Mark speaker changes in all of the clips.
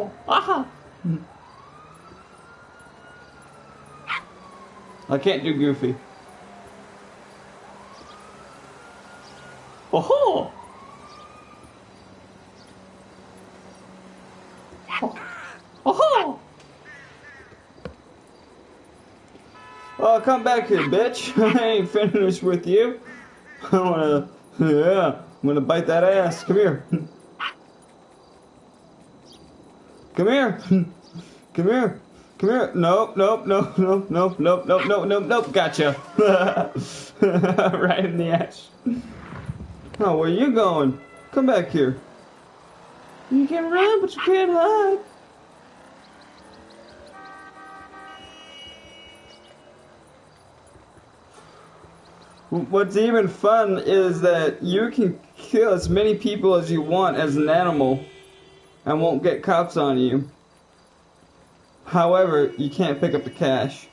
Speaker 1: Oh! Aha! I can't do Goofy. Oh! Oh! Oh, come back here, bitch. I ain't finished with you. I'm gonna bite that ass. Come here. Come here. Come here. Come here. Nope, nope, nope, nope, nope, nope, nope, nope, nope, nope. Gotcha. Right in the ass. Oh, where you going? Come back here. You can run, but you can't hide. What's even fun is that you can kill as many people as you want as an animal and won't get cops on you. However, you can't pick up the cash.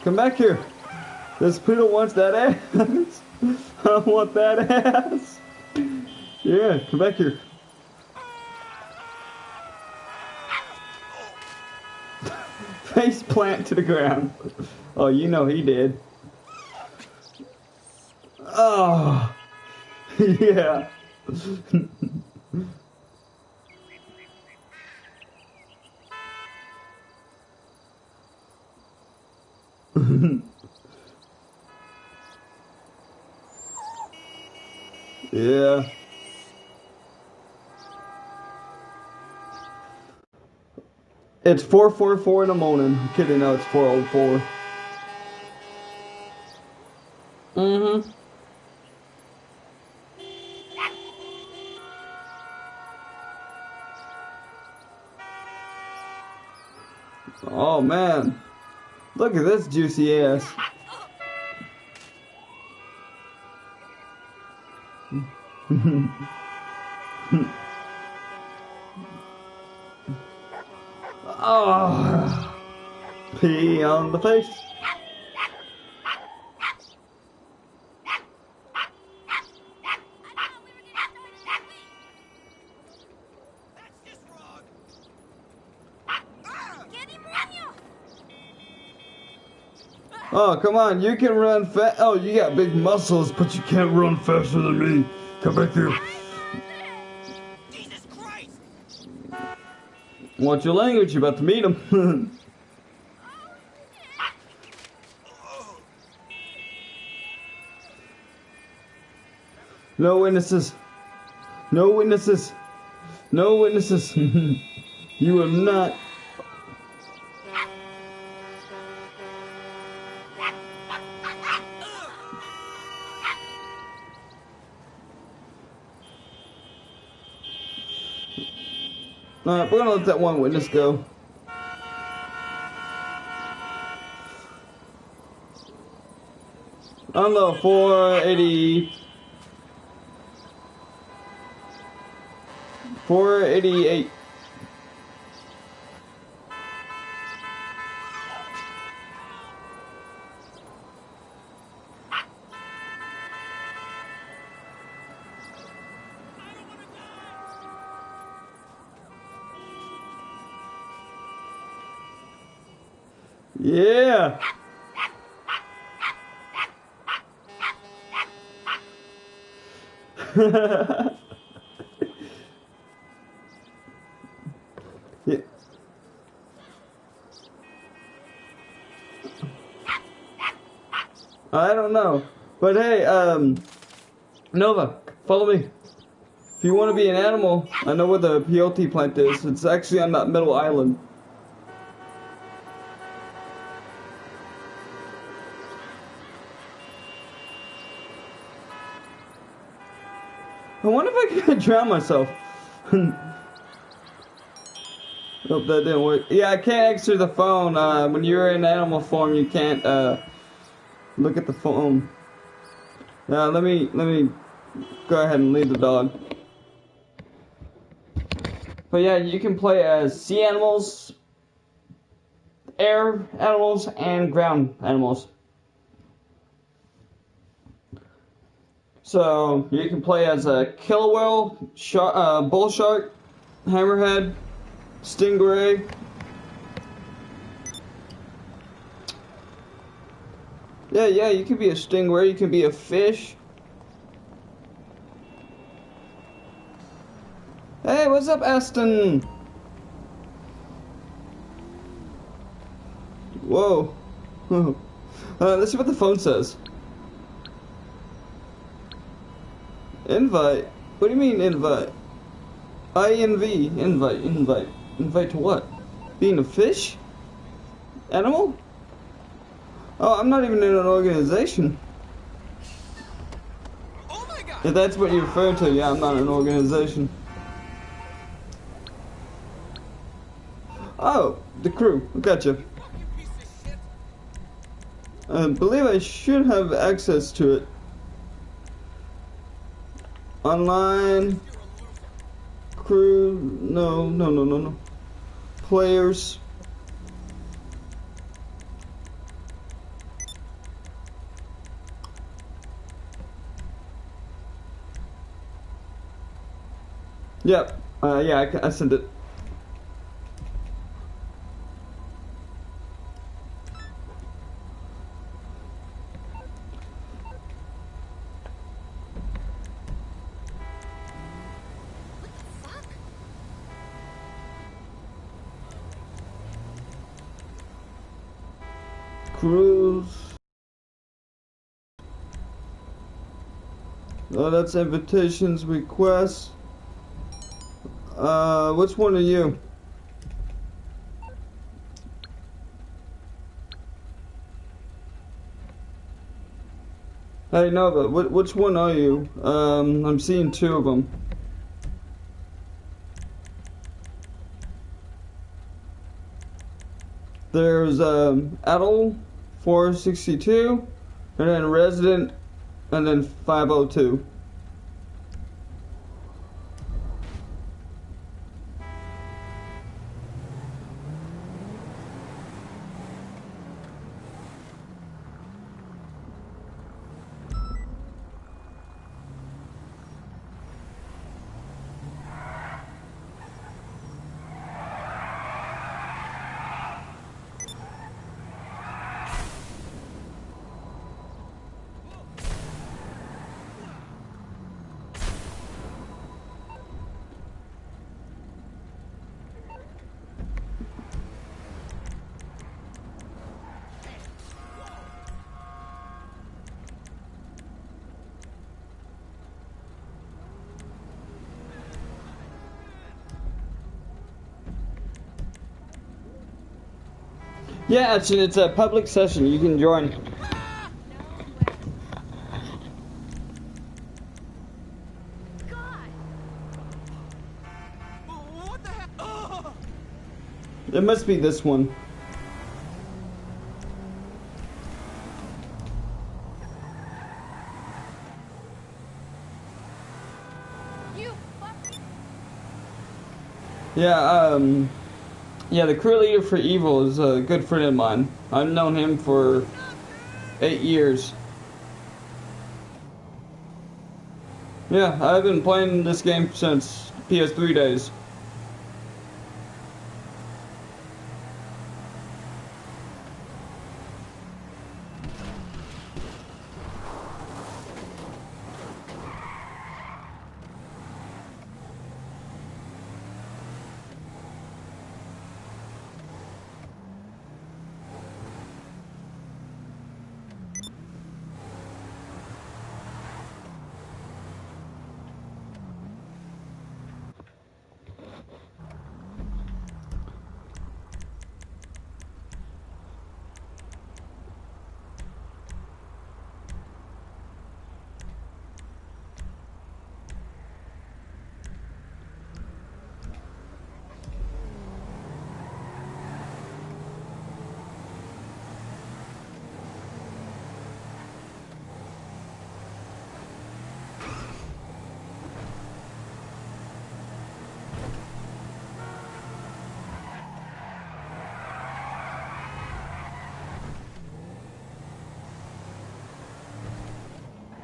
Speaker 1: Come back here. This poodle wants that ass. I want that ass. Yeah, come back here. Face plant to the ground. Oh, you know he did. Oh, yeah. Yeah. It's 4:44 in the morning. I'm kidding, no, it's 4:04. Mm-hmm. Oh, man. Look at this juicy ass. Oh, pee on the face. Oh, come on, you can run fast. Oh, you got big muscles, but you can't run faster than me. Come back here.
Speaker 2: Jesus Christ!
Speaker 1: Watch your language, you're about to meet him. No witnesses. No witnesses. No witnesses. You will not. Alright, we're gonna let that one witness go. I don't know, 480. 488. Yeah. Yeah. I don't know. But hey, Nova, follow me. If you want to be an animal, I know where the peyote plant is. It's actually on that middle island. I wonder if I can drown myself. Nope, that didn't work. Yeah, I can't answer the phone. When you're in animal form, you can't look at the phone. Let me go ahead and lead the dog. But yeah, you can play as sea animals, air animals and ground animals. So you can play as a killer whale, bull shark, hammerhead, stingray. Yeah, you could be a stingray, you can be a fish. Hey, what's up, Aston? Whoa. Let's see what the phone says. Invite? What do you mean invite? INV. Invite. Invite to what? Being a fish? Animal? Oh, I'm not even in an organization.
Speaker 2: Oh my God.
Speaker 1: If that's what you're referring to, yeah, I'm not in an organization. Oh, the crew. Gotcha. I believe I should have access to it. Online. Crew. No. Players. Yep. Yeah, I sent it. Cruise. Oh, that's invitations, requests. Which one are you? Hey, Nova, which one are you? I'm seeing two of them. There's, Adel 462, and then Resident, and then 502. Yeah, it's a public session. You can join.
Speaker 2: What the heck? Oh!
Speaker 1: It must be this one.
Speaker 2: You fucking...
Speaker 1: Yeah, the crew leader for Evil is a good friend of mine. I've known him for 8 years. Yeah, I've been playing this game since PS3 days.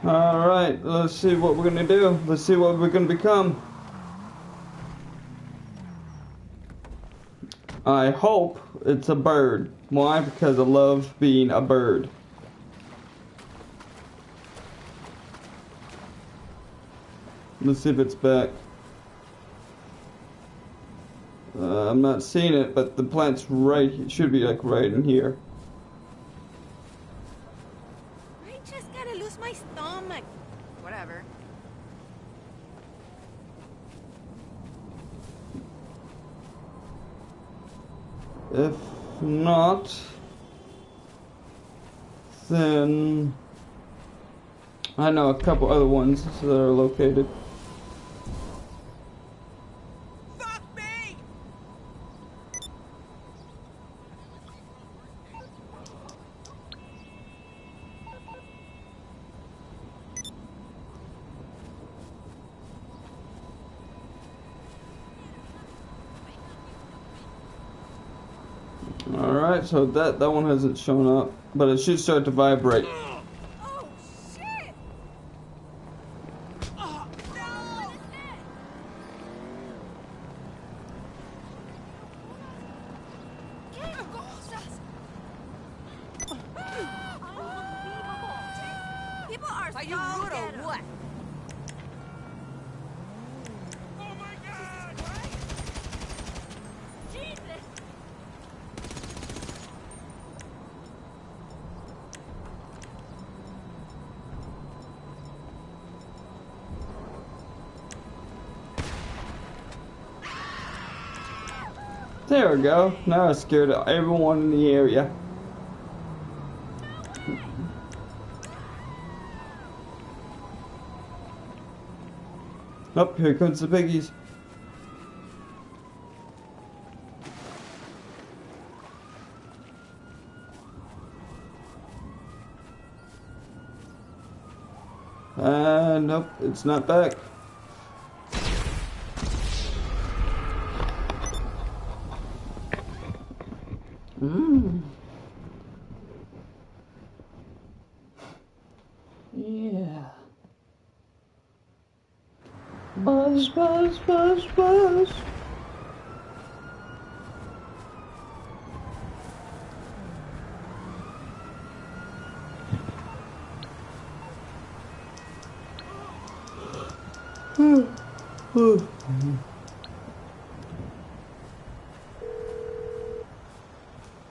Speaker 1: Alright, let's see what we're gonna do. Let's see what we're gonna become. I hope it's a bird. Why? Because I love being a bird. Let's see if it's back. I'm not seeing it, but the plant's right. It should be like right in here.
Speaker 2: I just gotta lose my stomach. Whatever.
Speaker 1: If not, then I know a couple other ones that are located.
Speaker 2: Fuck me!
Speaker 1: Alright, so that one hasn't shown up, but it should start to vibrate.
Speaker 2: Oh shit! Oh no! ¿Qué cosas? Unbelievable! People are so rude or what? Oh my god! Jesus!
Speaker 1: There we go. Now I scared everyone in the area. Oh, here comes the piggies. Nope, it's not back. Yeah. Buzz, buzz, buzz, buzz.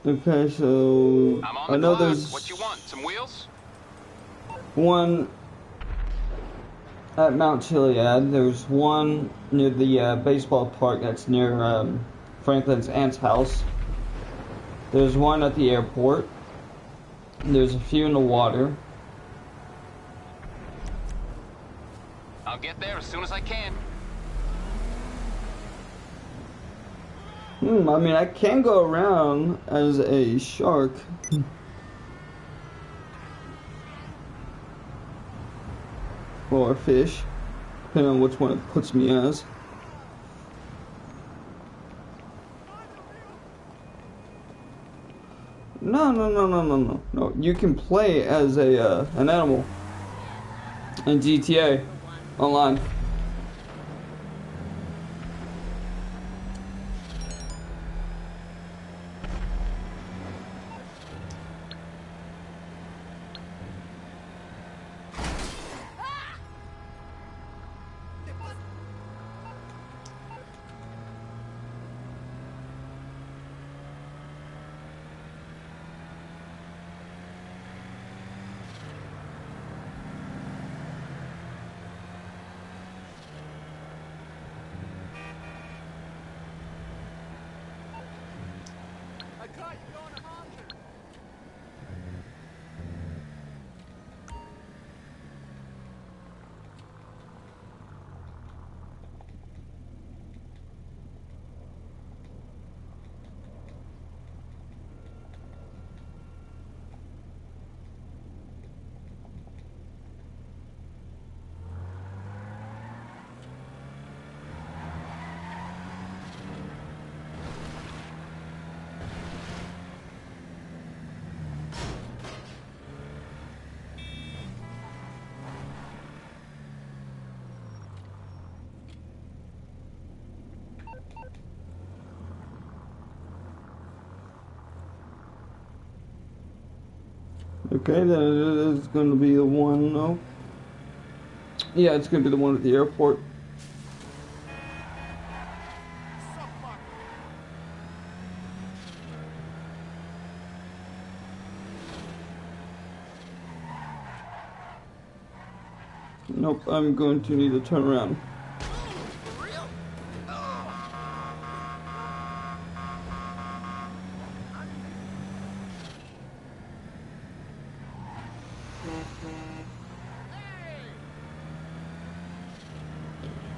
Speaker 1: Okay, so
Speaker 3: I'm on
Speaker 1: I
Speaker 3: the
Speaker 1: know
Speaker 3: clock.
Speaker 1: there's
Speaker 3: What you want? Some wheels?
Speaker 1: one at Mount Chiliad. There's one near the baseball park that's near Franklin's aunt's house. There's one at the airport. There's a few in the water.
Speaker 3: I'll get there as soon as I can.
Speaker 1: I mean, I can go around as a shark. Or a fish, depending on which one it puts me as. No. You can play as a an animal in GTA online. Okay, then it is going to be the one. No. Yeah, it's going to be the one at the airport. Nope, I'm going to need to turn around.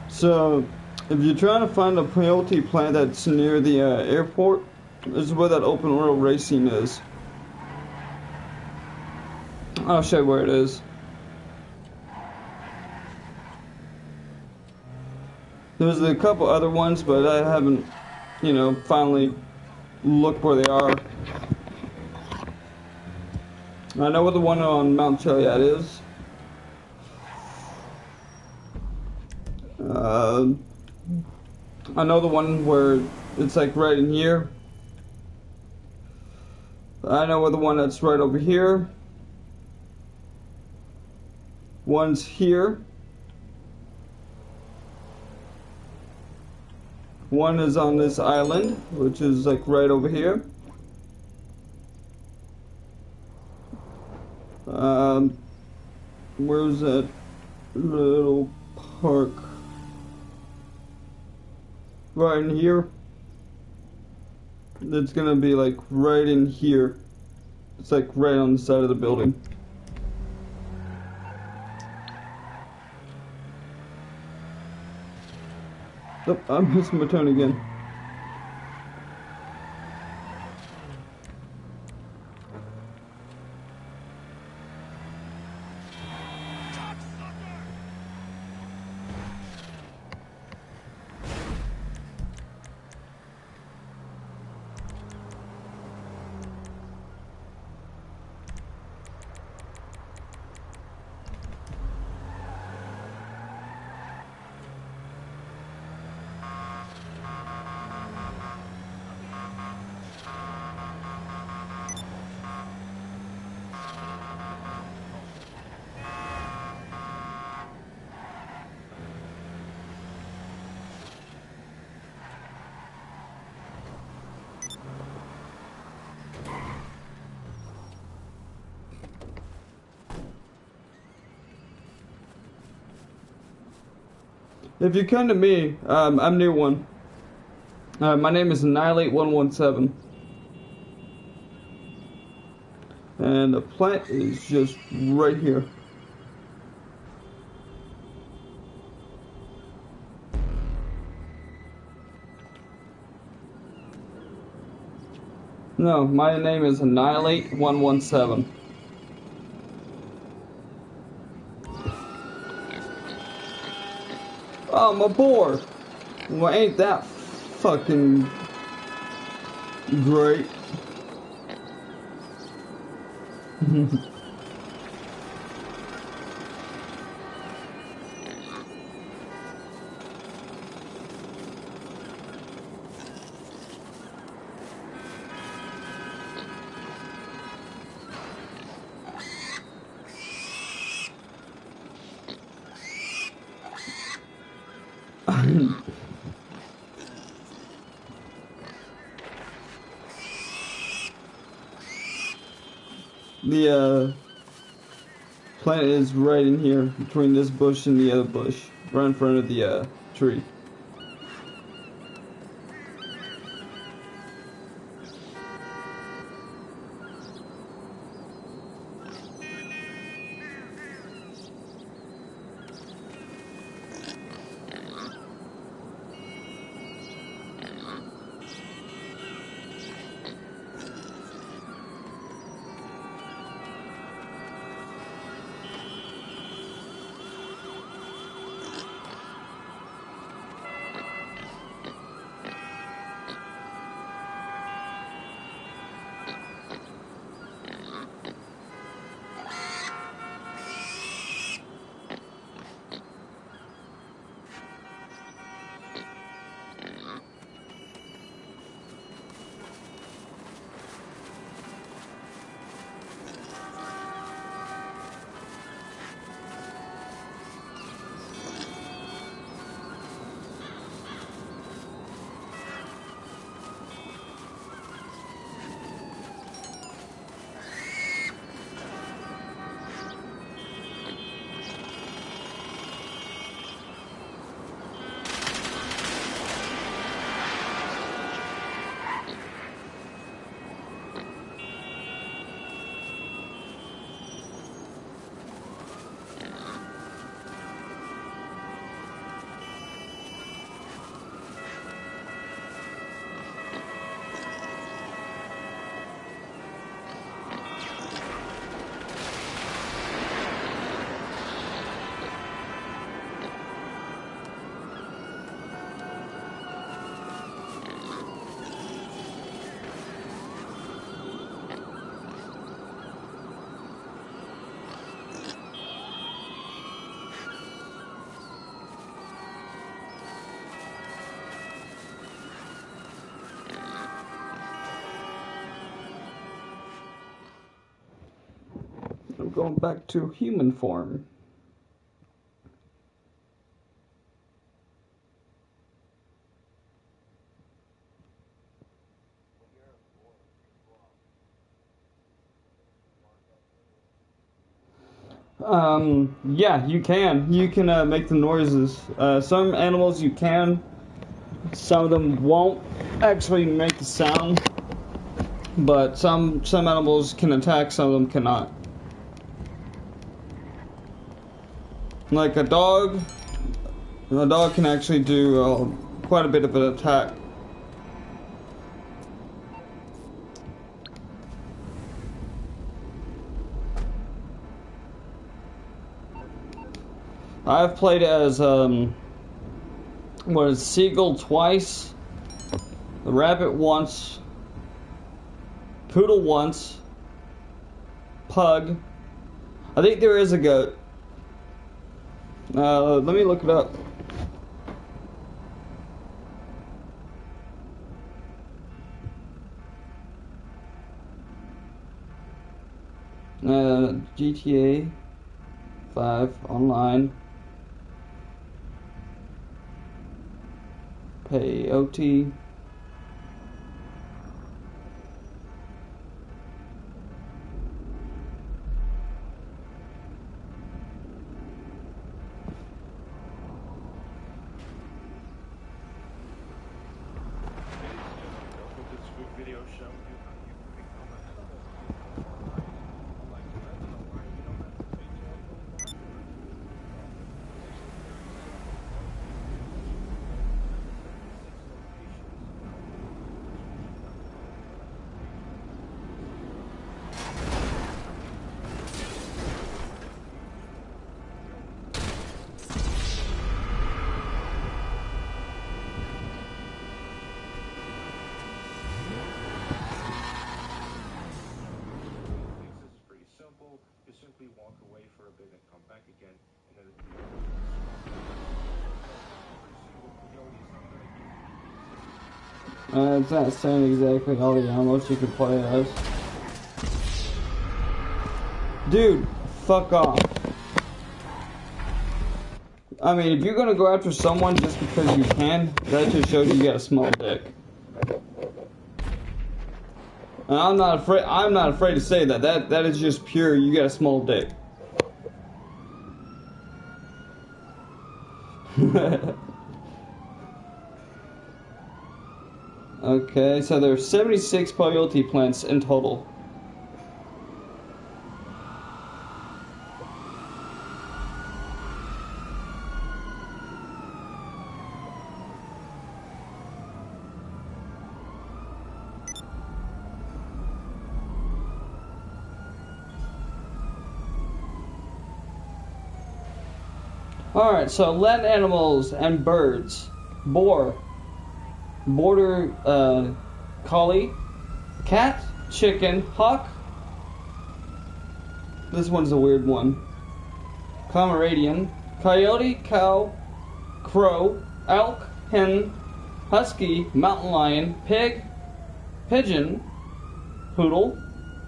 Speaker 1: So, if you're trying to find a peyote plant that's near the airport, this is where that open world racing is. I'll show you where it is. There's a couple other ones, but I haven't, finally looked where they are. I know where the one on Mount Chiliad is. I know the one where it's like right in here. I know where the one that's right over here. One's here. One is on this island, which is like right over here. Where's that little park? Right in here. It's gonna be like right in here. It's like right on the side of the building. Oh, I'm missing my turn again. If you come to me, I'm near one. My name is Annihilate117. And the plant is just right here. No, my name is Annihilate117. Oh, my board! Well, ain't that fucking great? The plant is right in here between this bush and the other bush, right in front of the tree. going back to human form. Yeah, you can. You can make the noises. Some animals you can. Some of them won't actually make the sound. But some animals can attack, some of them cannot. Like a dog can actually do quite a bit of an attack. I've played as seagull twice, the rabbit once, poodle once, pug. I think there is a goat. Let me look it up. GTA 5 online. Pay OT. It's not saying exactly all the animals you can play as. Dude, fuck off. I mean, if you're gonna go after someone just because you can, that just shows you got a small dick. And I'm not afraid to say that. That is just pure, you got a small dick. Okay, so there's 76 peyote plants in total. Alright, so land animals and birds. Boar. Border collie. Cat. Chicken. Hawk. This one's a weird one. Pomeranian. Coyote. Cow. Crow. Elk. Hen. Husky. Mountain lion. Pig. Pigeon. Poodle.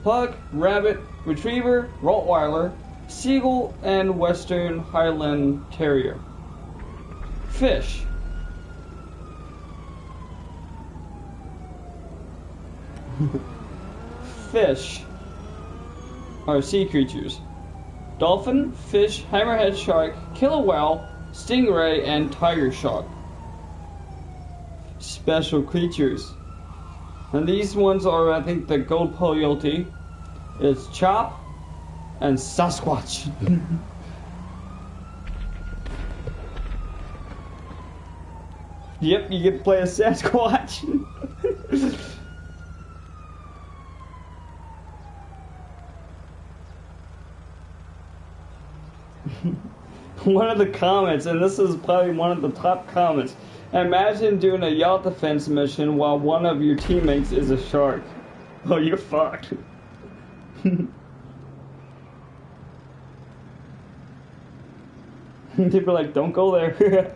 Speaker 1: Pug. Rabbit. Retriever. Rottweiler. Seagull and Western Highland Terrier. Fish. Fish are sea creatures. Dolphin, fish, hammerhead shark, killer whale, stingray, and tiger shark. Special creatures. And these ones are, I think, the gold peyote. It's Chop and Sasquatch. Yep, you get to play a Sasquatch. One of the comments, and this is probably one of the top comments. Imagine doing a yacht defense mission while one of your teammates is a shark. Oh, you're fucked. People are like, don't go there.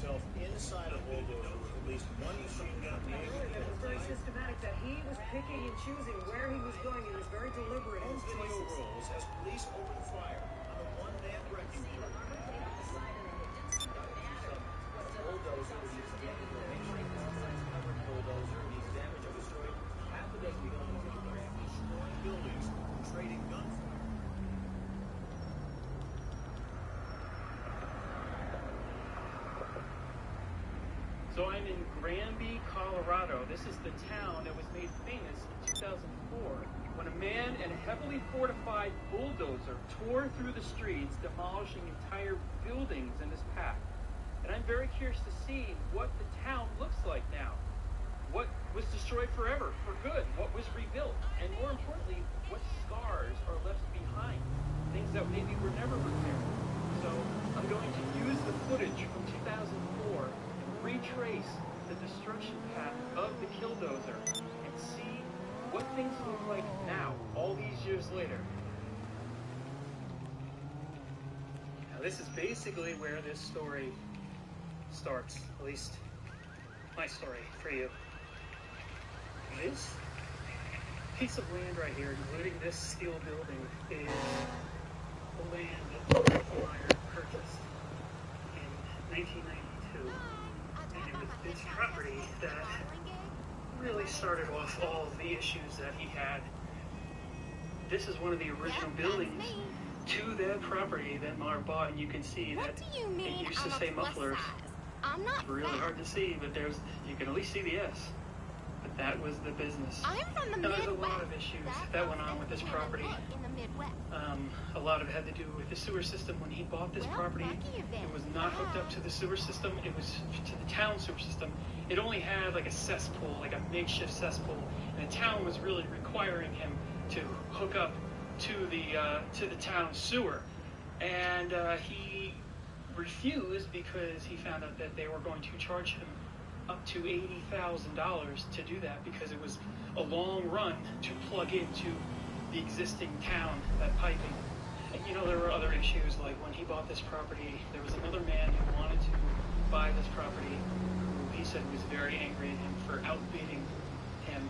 Speaker 4: himself inside a bulldozer with at least one machine gun.
Speaker 5: It was very systematic that he was picking and choosing where he was going. He was very deliberate in his
Speaker 4: Video
Speaker 5: choices.
Speaker 4: rolls as police open fire on a one-man wrecking crew. Bulldozer was used to damage the makeshift covered bulldozer. These damage have destroyed half a dozen buildings in the area, destroying buildings, trading gunfire.
Speaker 6: So I'm in Granby, Colorado. This is the town that was made famous in 2004 when a man in a heavily fortified bulldozer tore through the streets, demolishing entire buildings in his path. And I'm very curious to see what the town looks like now. What was destroyed forever, for good? What was rebuilt? And more importantly, what scars are left behind? Things that maybe were never repaired. So I'm going to use the footage from 2004 and retrace the destruction path of the Killdozer and see what things look like now, all these years later. Now this is basically where this story starts, at least my story for you. This piece of land right here, including this steel building, is the land that Meyer purchased in 1992. And it was this property that really started off all of the issues that he had. This is one of the original buildings to that property that Mar bought, and you can see that it used to say mufflers.
Speaker 2: I'm not
Speaker 6: It's really hard to see, but you can at least see the S. But that was the business.
Speaker 2: I'm from the
Speaker 6: Now,
Speaker 2: Midwest.
Speaker 6: there's a lot of issues that went on with this property.
Speaker 2: In the Midwest.
Speaker 6: A lot of it had to do with the sewer system. When he bought this property, it was not hooked up to the sewer system. It was to the town sewer system. It only had like a cesspool, like a makeshift cesspool, and the town was really requiring him to hook up to the town sewer, and he refused because he found out that they were going to charge him up to $80,000 to do that because it was a long run to plug into the existing town, that piping. And you know, there were other issues, like when he bought this property, there was another man who wanted to buy this property who he said was very angry at him for outbidding him.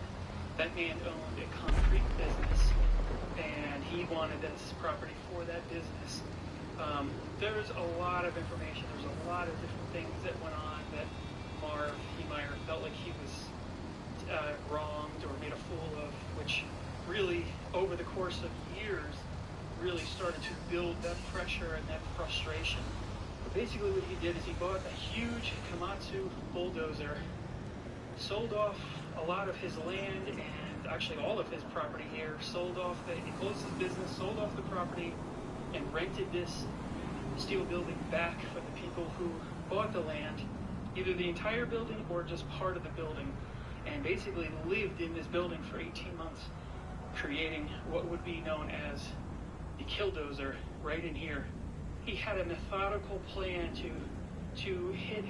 Speaker 6: That man owned a concrete business and he wanted this property for that business. There's a lot of information, there's a lot of different things that went on that Marv Meyer felt like he was wronged or made a fool of, which really, over the course of years, really started to build that pressure and that frustration. But basically what he did is he bought a huge Komatsu bulldozer, sold off a lot of his land and actually all of his property here, he closed his business, sold off the property, and rented this steel building back for the people who bought the land, either the entire building or just part of the building, and basically lived in this building for 18 months, creating what would be known as the Killdozer right in here. He had a methodical plan to hit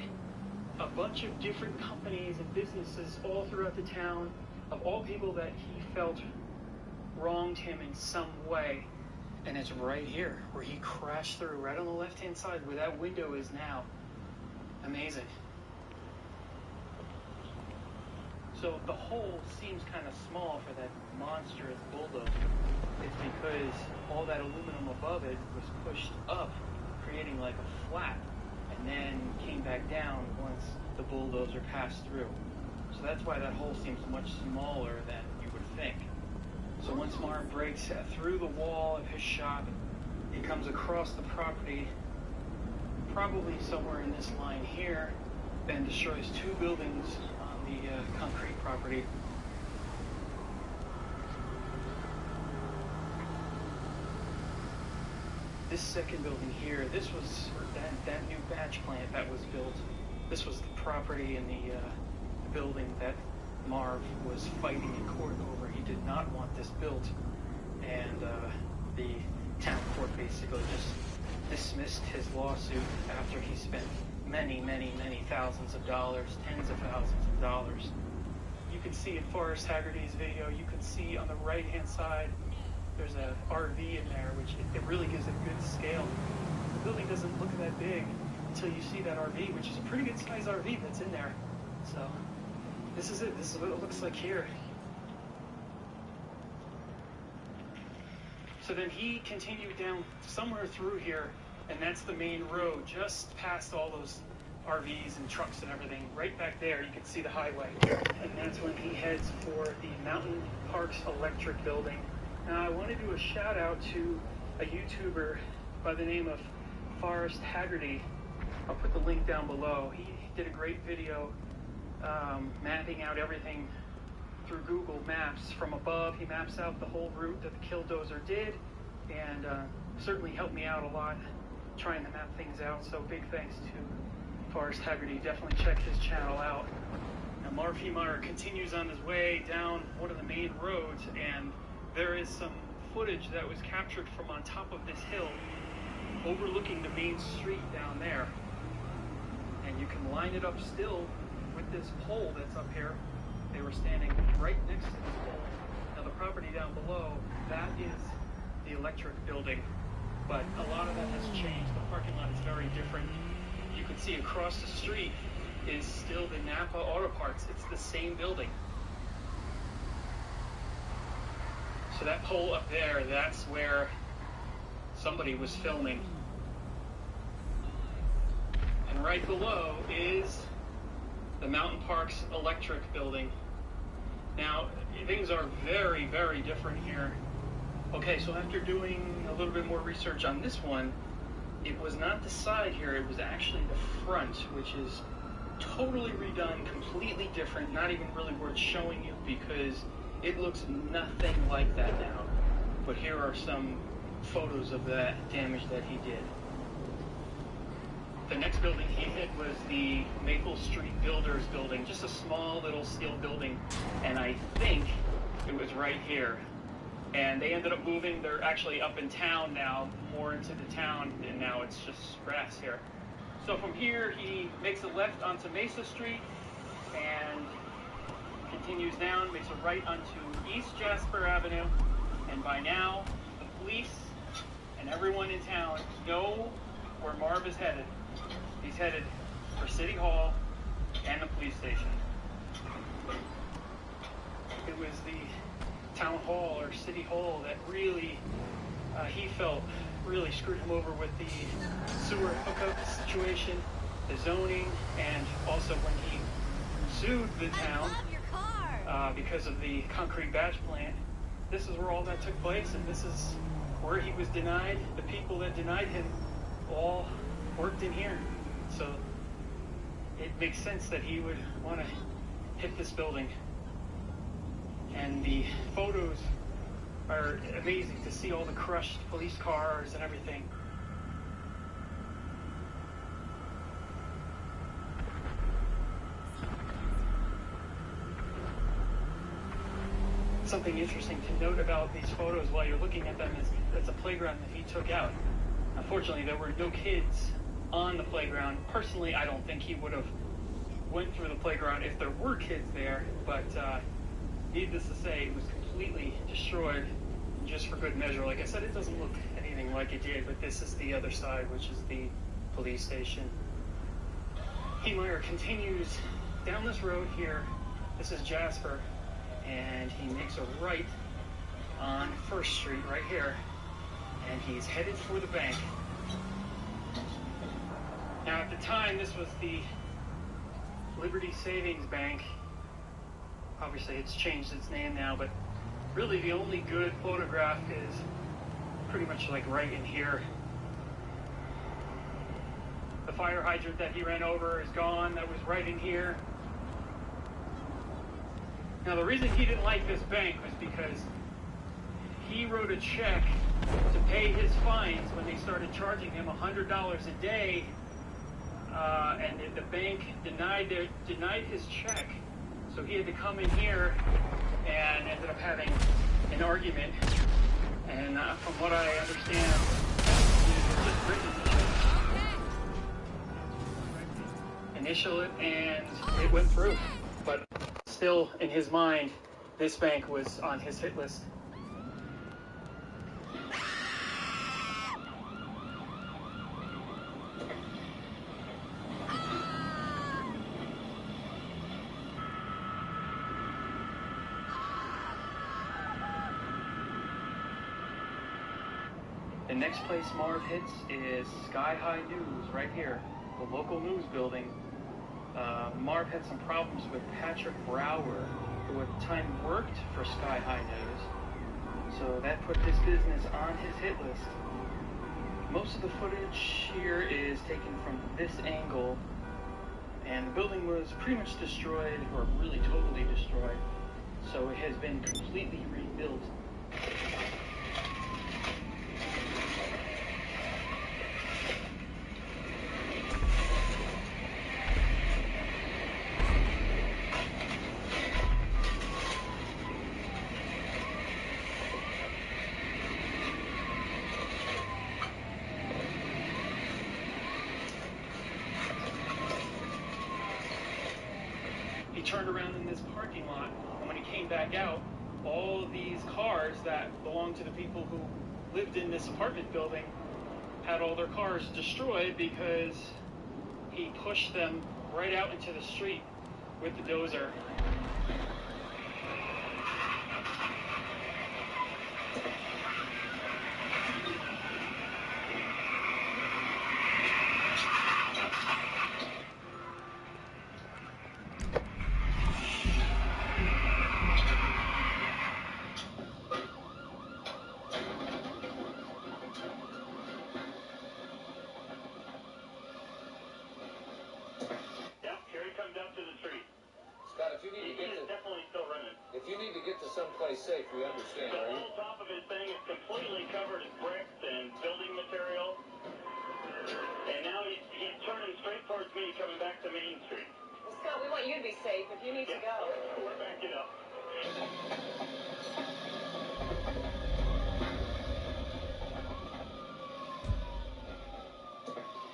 Speaker 6: a bunch of different companies and businesses all throughout the town, of all people that he felt wronged him in some way. And it's right here where he crashed through, right on the left-hand side where that window is now. Amazing. So the hole seems kind of small for that monstrous bulldozer. It's because all that aluminum above it was pushed up, creating like a flap, and then came back down once the bulldozer passed through. So that's why that hole seems much smaller than you would think. So once Marv breaks through the wall of his shop, he comes across the property, probably somewhere in this line here, and destroys 2 buildings on the concrete property. This second building here, this was that new batch plant that was built. This was the property in the building that Marv was fighting in court over. He did not want this built, and the town court basically just dismissed his lawsuit after he spent many thousands of dollars, tens of thousands of dollars. You can see in Forrest Haggerty's video, you can see on the right-hand side, there's a RV in there, which it really gives a good scale. The building doesn't look that big, until you see that RV, which is a pretty good sized RV that's in there. So this is it. This is what it looks like here. So then he continued down somewhere through here, and that's the main road, just past all those RVs and trucks and everything. Right back there, you can see the highway. And that's when he heads for the Mountain Parks Electric Building. Now, I want to do a shout out to a YouTuber by the name of Forrest Haggerty. I'll put the link down below. He did a great video mapping out everything through Google Maps from above. He maps out the whole route that the Killdozer did, and certainly helped me out a lot trying to map things out. So big thanks to Forrest Haggerty. Definitely check his channel out. Now Marv Meyer continues on his way down one of the main roads, and there is some footage that was captured from on top of this hill overlooking the main street down there. And you can line it up still with this pole that's up here. They were standing right next to this pole. Now the property down below, that is the electric building, but a lot of that has changed. The parking lot is very different. You can see across the street is still the Napa Auto Parts. It's the same building. So that pole up there, that's where somebody was filming. And right below is the Mountain Parks Electric Building. Now, things are very, very different here. Okay, so after doing a little bit more research on this one, it was not the side here, it was actually the front, which is totally redone, completely different, not even really worth showing you because it looks nothing like that now. But here are some photos of that damage that he did. The next building he hit was the Maple Street Builders building, just a small little steel building, and I think it was right here. And they ended up moving. They're actually up in town now, more into the town, and now it's just grass here. So from here, he makes a left onto Mesa Street and continues down, makes a right onto East Jasper Avenue, and by now, the police and everyone in town know where Marv is headed. He's headed for City Hall and the police station. It was the town hall or City Hall that really, he felt, really screwed him over with the sewer hookup situation, the zoning, and also when he sued the town because of the concrete batch plant. This is where all that took place, and this is where he was denied. The people that denied him all worked in here. So it makes sense that he would want to hit this building. And the photos are amazing to see all the crushed police cars and everything. Something interesting to note about these photos while you're looking at them is it's a playground that he took out. Unfortunately, there were no kids on the playground. Personally, I don't think he would have went through the playground if there were kids there, but needless to say, it was completely destroyed just for good measure. Like I said, it doesn't look anything like it did, but this is the other side, which is the police station. Meyer continues down this road here. This is Jasper, and he makes a right on 1st Street right here, and he's headed for the bank. Now, at the time, this was the Liberty Savings Bank. Obviously, it's changed its name now, but really the only good photograph is pretty much like right in here. The fire hydrant that he ran over is gone. That was right in here. Now, the reason he didn't like this bank was because he wrote a check to pay his fines when they started charging him $100 a day, and the bank denied his check. So he had to come in here and ended up having an argument. And from what I understand, he just written initial it, and it went through. But still, in his mind, this bank was on his hit list. The next place Marv hits is Sky High News, right here, the local news building. Marv had some problems with Patrick Brower, who at the time worked for Sky High News, so that put this business on his hit list. Most of the footage here is taken from this angle, and the building was pretty much destroyed, or really totally destroyed, so it has been completely rebuilt. He turned around in this parking lot, and when he came back out, all of these cars that belonged to the people who lived in this apartment building had all their cars destroyed because he pushed them right out into the street with the dozer.
Speaker 4: If you need to get to someplace safe, we understand, right? The whole top of his thing is completely covered in bricks and building material. And now he's turning straight towards me, coming back to Main Street.
Speaker 5: Well, Scott, we want you to be safe if you need to go.
Speaker 4: We're backing up.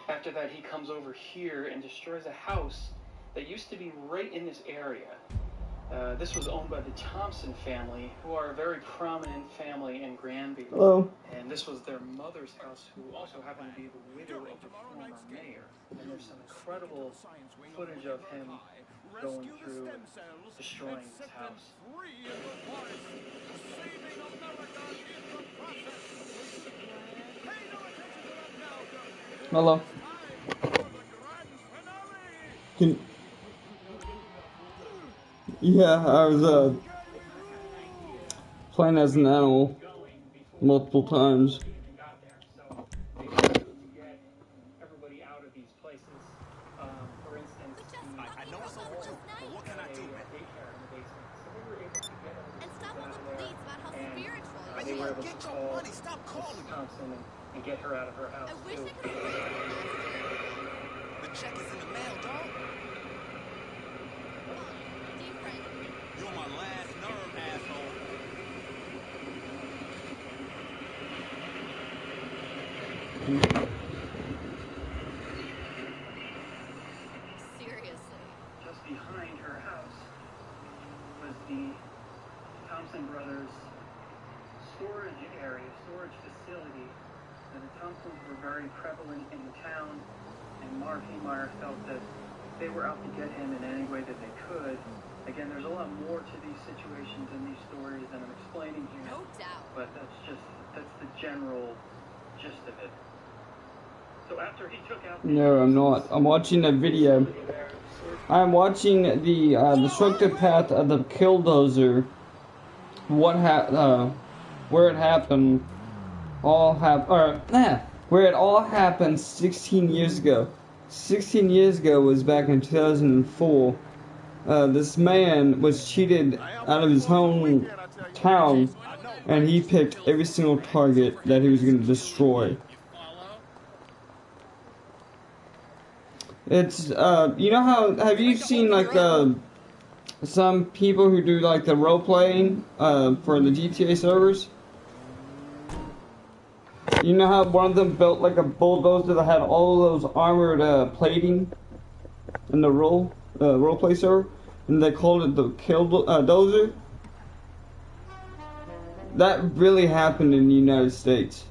Speaker 6: After that, he comes over here and destroys a house that used to be right in this area. This was owned by the Thompson family, who are a very prominent family in Granby.
Speaker 1: Hello.
Speaker 6: And this was their mother's house, who also happened to be the widow of the former mayor. And there's some incredible footage of him going through, destroying his house.
Speaker 1: Hello. Yeah, I was playing as an animal multiple times.
Speaker 6: Everybody out of these places. For instance,
Speaker 2: I know it's overdue, but what can I do, man?
Speaker 6: daycare in the basement. So they were able to get
Speaker 2: And stop all the pleas about how spiritual
Speaker 6: and
Speaker 2: you
Speaker 6: they were
Speaker 2: are.
Speaker 6: able to call Mrs. Thompson and get her out of her house
Speaker 2: I wish
Speaker 6: too.
Speaker 2: I could
Speaker 7: The check is in the mail, dog.
Speaker 2: different.
Speaker 7: You're my last nerve, asshole.
Speaker 2: Seriously.
Speaker 6: Just behind her house was the Thompson brothers' storage area, storage facility. And the Thompsons were very prevalent in the town, and Marv Heemeyer felt that they were out to get him in any way that they could. Again, there's a lot more to these situations and these stories than I'm explaining here.
Speaker 2: No doubt.
Speaker 6: But that's the general gist of it. So after he took out
Speaker 1: No, I'm not. I'm watching a video. I'm watching the destructive path of the killdozer. Where it happened. Where it all happened 16 years ago. 16 years ago was back in 2004. This man was cheated out of his hometown, and he picked every single target that he was going to destroy. It's, you know how, have you seen, like, some people who do, like, the role-playing, for the GTA servers? You know how one of them built, like, a bulldozer that had all those armored, plating in the role-play server? And they called it the dozer? That really happened in the United States.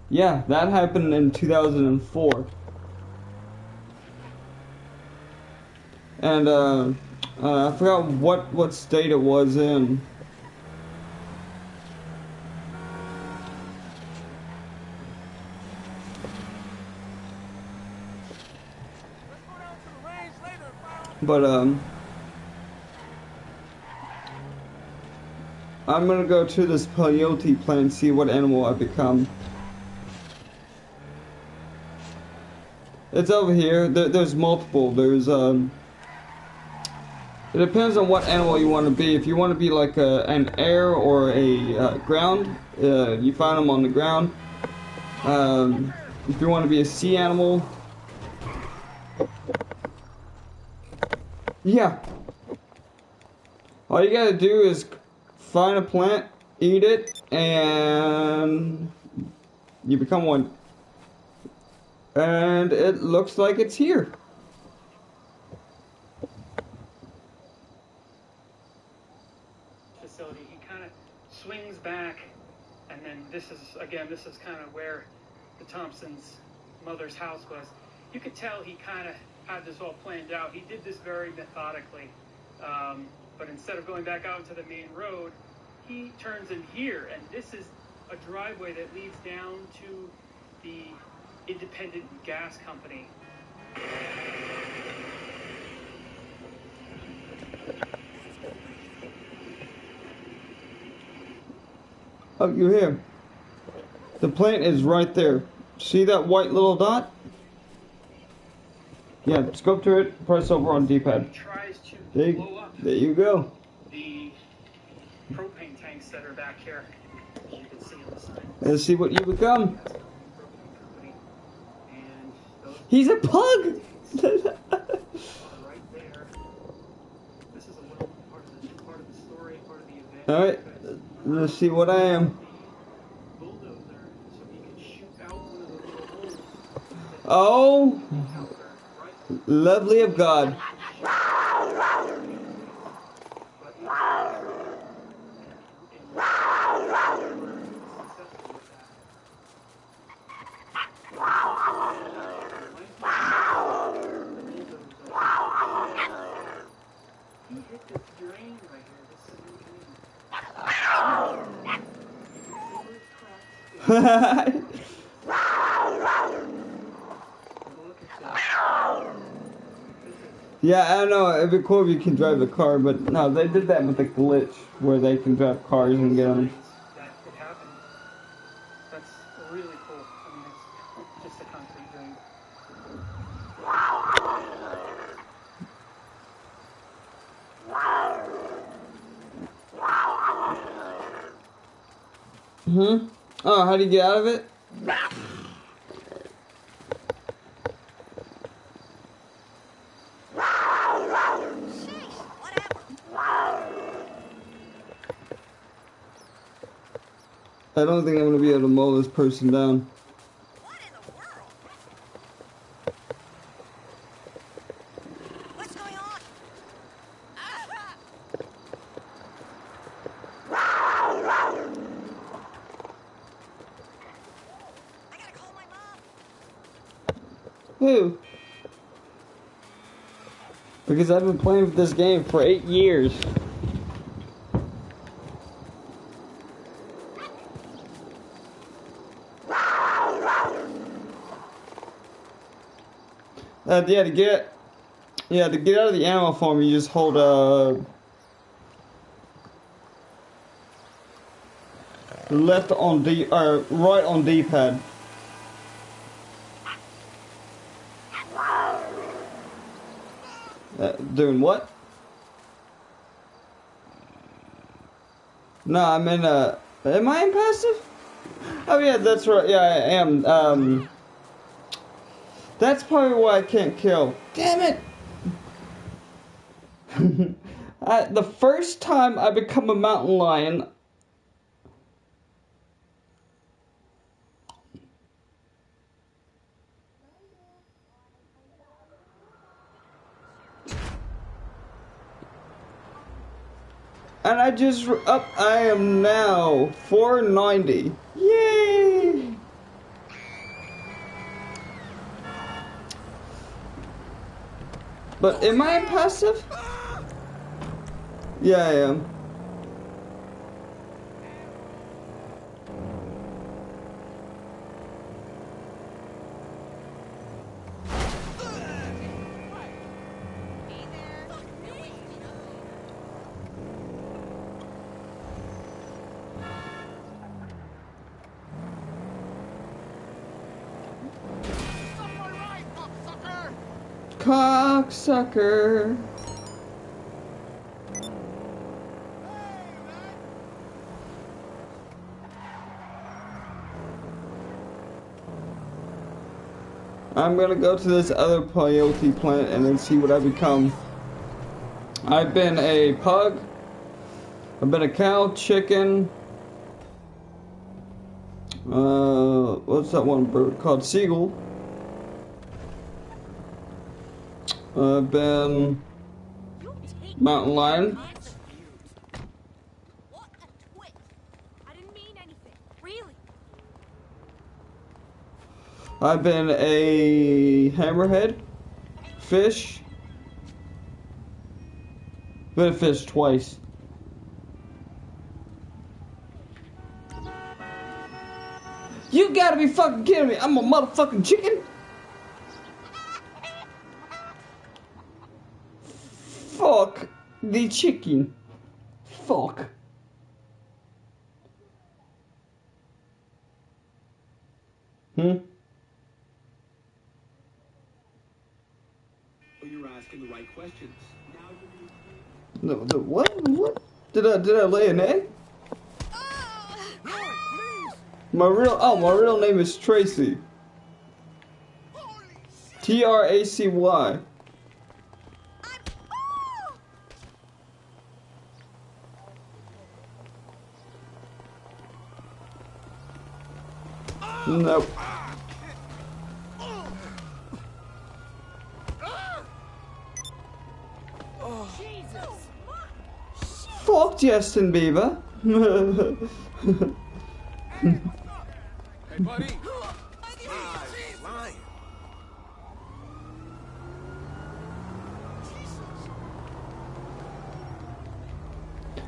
Speaker 1: Yeah, that happened in 2004. And, I forgot what state it was in. But I'm gonna go to this peyote plant and see what animal I become. It's over here. There's multiple. There's it depends on what animal you want to be. If you want to be like an air or a ground, you find them on the ground. If you want to be a sea animal, yeah. All you gotta do is find a plant, eat it, and you become one. And it looks like it's here.
Speaker 6: Facility. He kind of swings back, and then this is kind of where the Thompsons' mother's house was. You could tell he kind of had this all planned out. He did this very methodically, but instead of going back out into the main road, he turns in here, and this is a driveway that leads down to the independent gas company.
Speaker 1: Oh, you're here. The plant is right there. See that white little dot? Yeah, scope to it, press over on D-pad.
Speaker 6: He tries to
Speaker 1: There
Speaker 6: blow up
Speaker 1: you go.
Speaker 6: the propane tanks that are back here, as you can see on the side.
Speaker 1: Let's see what you become.
Speaker 6: That's the propane company. And those
Speaker 1: He's a pug!
Speaker 6: are right there. This is a little part of the story, part of the event.
Speaker 1: Alright, let's see what I am.
Speaker 6: Bulldozer, so he can shoot out one of the little holes.
Speaker 1: Oh, lovely of God.
Speaker 6: He hit this drain right here, this cement drain. Look at that.
Speaker 1: Yeah, I know, it'd be cool if you can drive the car, but no, they did that with a glitch where they can drive cars and get them.
Speaker 6: That could happen. That's really cool. I mean, it's just a concrete drain.
Speaker 1: Oh, how do you get out of it? I don't think I'm gonna be able to mow this person down.
Speaker 2: What in the world? What's going on? Ah! I gotta call my mom.
Speaker 1: Who? Because I've been playing with this game for 8 years. Yeah, to get out of the animal form, you just hold left on D or right on D-pad. Doing what? No, I'm in am I in passive? Oh yeah, that's right. Yeah, I am. That's probably why I can't kill. Damn it! The first time I become a mountain lion, and I just up. I am now 490. Yay! But am I impassive? Yeah, I am.
Speaker 2: Hey there.
Speaker 1: Cocksucker. I'm gonna go to this other peyote plant and then see what I become. I've been a pug. I've been a cow, chicken. What's that one bird called? Seagull. I've been mountain lion.
Speaker 2: What a twist. I didn't mean anything. Really.
Speaker 1: I've been a hammerhead, fish. Been a fish twice. You gotta be fucking kidding me! I'm a motherfucking chicken. Fuck the chicken. Fuck.
Speaker 8: You're asking the right questions.
Speaker 1: No, what? What? Did I lay an egg? My real name is Tracy. Tracy. Nope. Fuck Justin Bieber.
Speaker 7: Hey, buddy. Lying.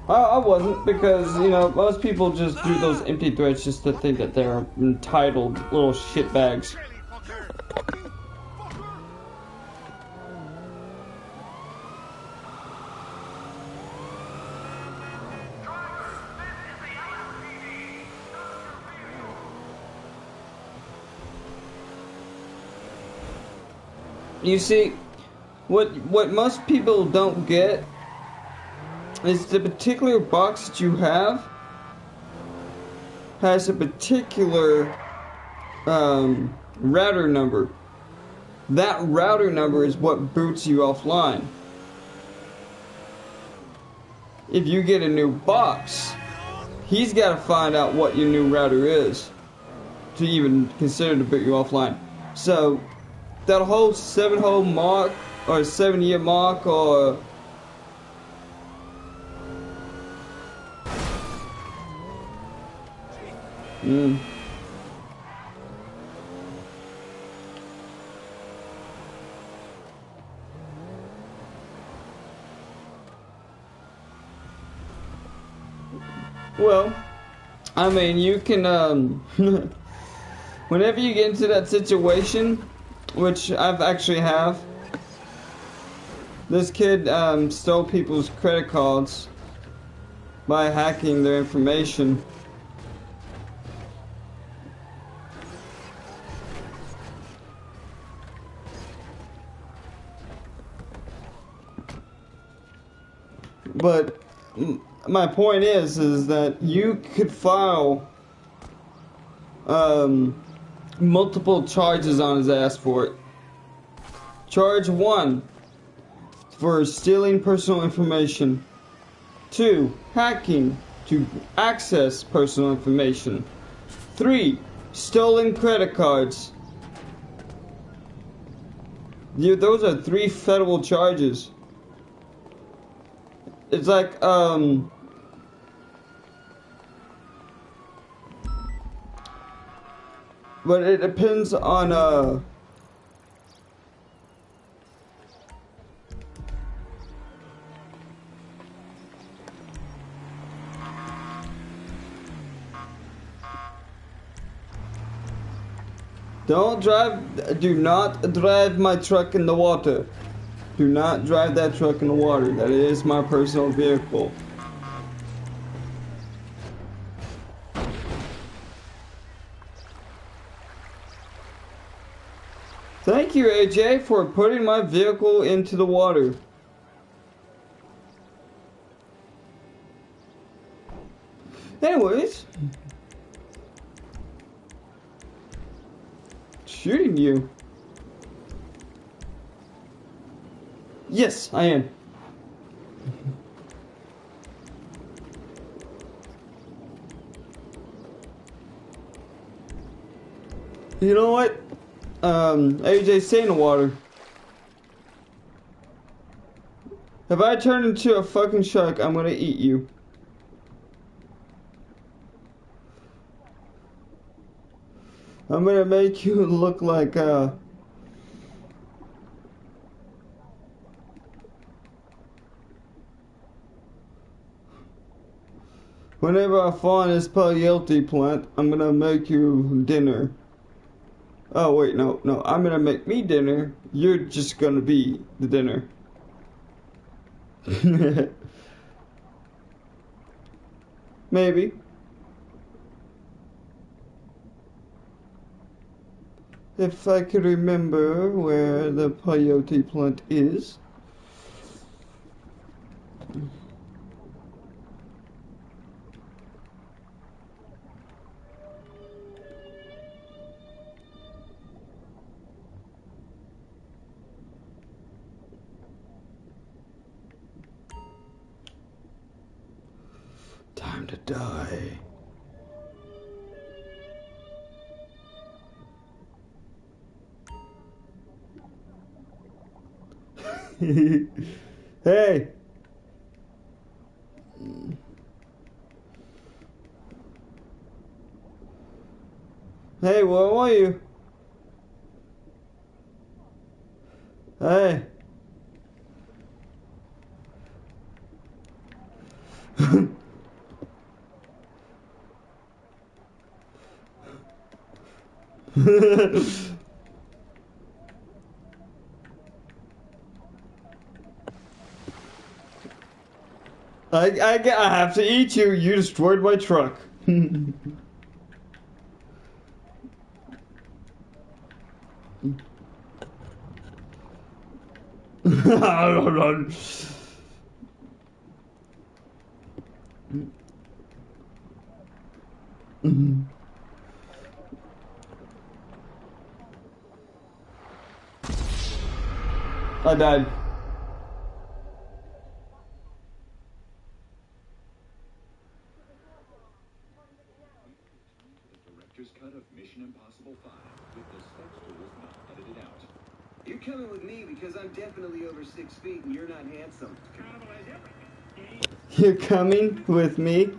Speaker 1: I wasn't, because, you know, most people just do those empty threats just to think that they're entitled little shitbags. You see, what most people don't get is the particular box that you have has a particular router number. That router number is what boots you offline. If you get a new box, he's got to find out what your new router is to even consider to boot you offline. So that whole 7-hole mark or 7-year mark or well, I mean, you can whenever you get into that situation, which I've actually have. This kid stole people's credit cards by hacking their information. But my point is that you could file multiple charges on his ass for it. Charge 1 for stealing personal information. 2, hacking to access personal information. 3, stolen credit cards. Those are 3 federal charges. It's like but it depends on do not drive my truck in the water. Do not drive that truck in the water. That is my personal vehicle. Thank Thank you, AJ, for putting my vehicle into the water. Anyways. Shooting you. Yes, I am. You know what? AJ, stay in the water. If I turn into a fucking shark, I'm gonna eat you. I'm gonna make you look like, whenever I find this peyote plant, I'm gonna make you dinner. Oh, wait, no. I'm gonna make me dinner. You're just gonna be the dinner. Maybe. If I could remember where the peyote plant is. Time to die. Hey. Hey, where are you? Hey. I have to eat you. You destroyed my truck. I died.
Speaker 8: Director's cut of Mission Impossible 5 with the steps tools not edited out. You're coming with me because I'm definitely over 6 feet and you're not handsome.
Speaker 1: You're coming with me?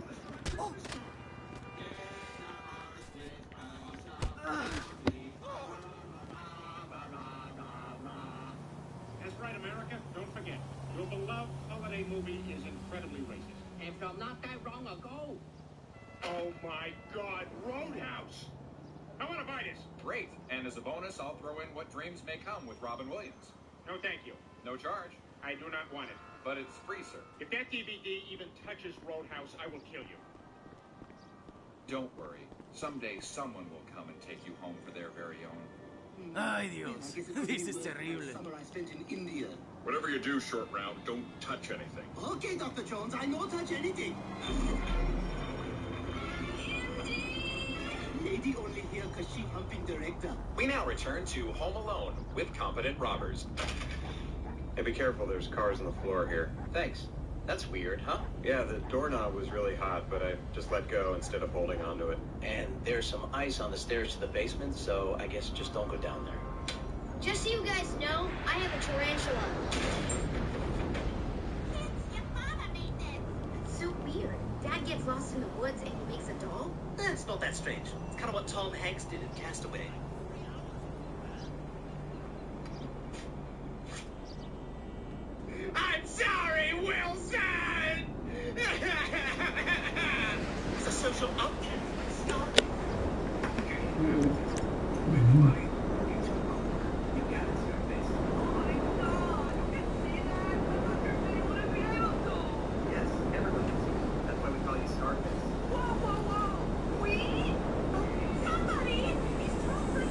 Speaker 4: That's right, America. Don't forget, your beloved holiday movie is incredibly racist.
Speaker 9: And from not that long ago.
Speaker 4: Oh my God, Roadhouse! I want to buy this.
Speaker 10: Great. And as a bonus, I'll throw in What Dreams May Come with Robin Williams.
Speaker 4: No, thank you.
Speaker 10: No charge.
Speaker 4: I do not want it.
Speaker 10: But it's free, sir.
Speaker 4: If that DVD even touches Roadhouse, I will kill you.
Speaker 10: Don't worry. Someday someone will come and take you home for their very own.
Speaker 7: Ay, Dios. This is terrible.
Speaker 8: Summer I spent in India.
Speaker 4: Whatever you do, Short Round, don't touch anything.
Speaker 8: Okay, Dr. Jones, I don't touch anything. Lady only here because she humping director.
Speaker 10: We now return to Home Alone with competent robbers.
Speaker 11: Hey, be careful, there's cars on the floor here.
Speaker 10: Thanks. That's weird, huh?
Speaker 11: Yeah, the doorknob was really hot, but I just let go instead of holding onto it.
Speaker 12: And there's some ice on the stairs to the basement, so I guess just don't go down there.
Speaker 13: Just so you guys know, I have a tarantula.
Speaker 2: Your father made this.
Speaker 13: It's so weird. Dad gets lost in the woods and he makes a doll.
Speaker 12: It's not that strange. It's kind of what Tom Hanks did in Castaway.
Speaker 4: I'm sorry, Wilson!
Speaker 12: He's a social outcast. Stop.
Speaker 8: Yes, everybody. That's why we call you Scarface.
Speaker 2: Whoa, whoa, whoa! We? Somebody is totally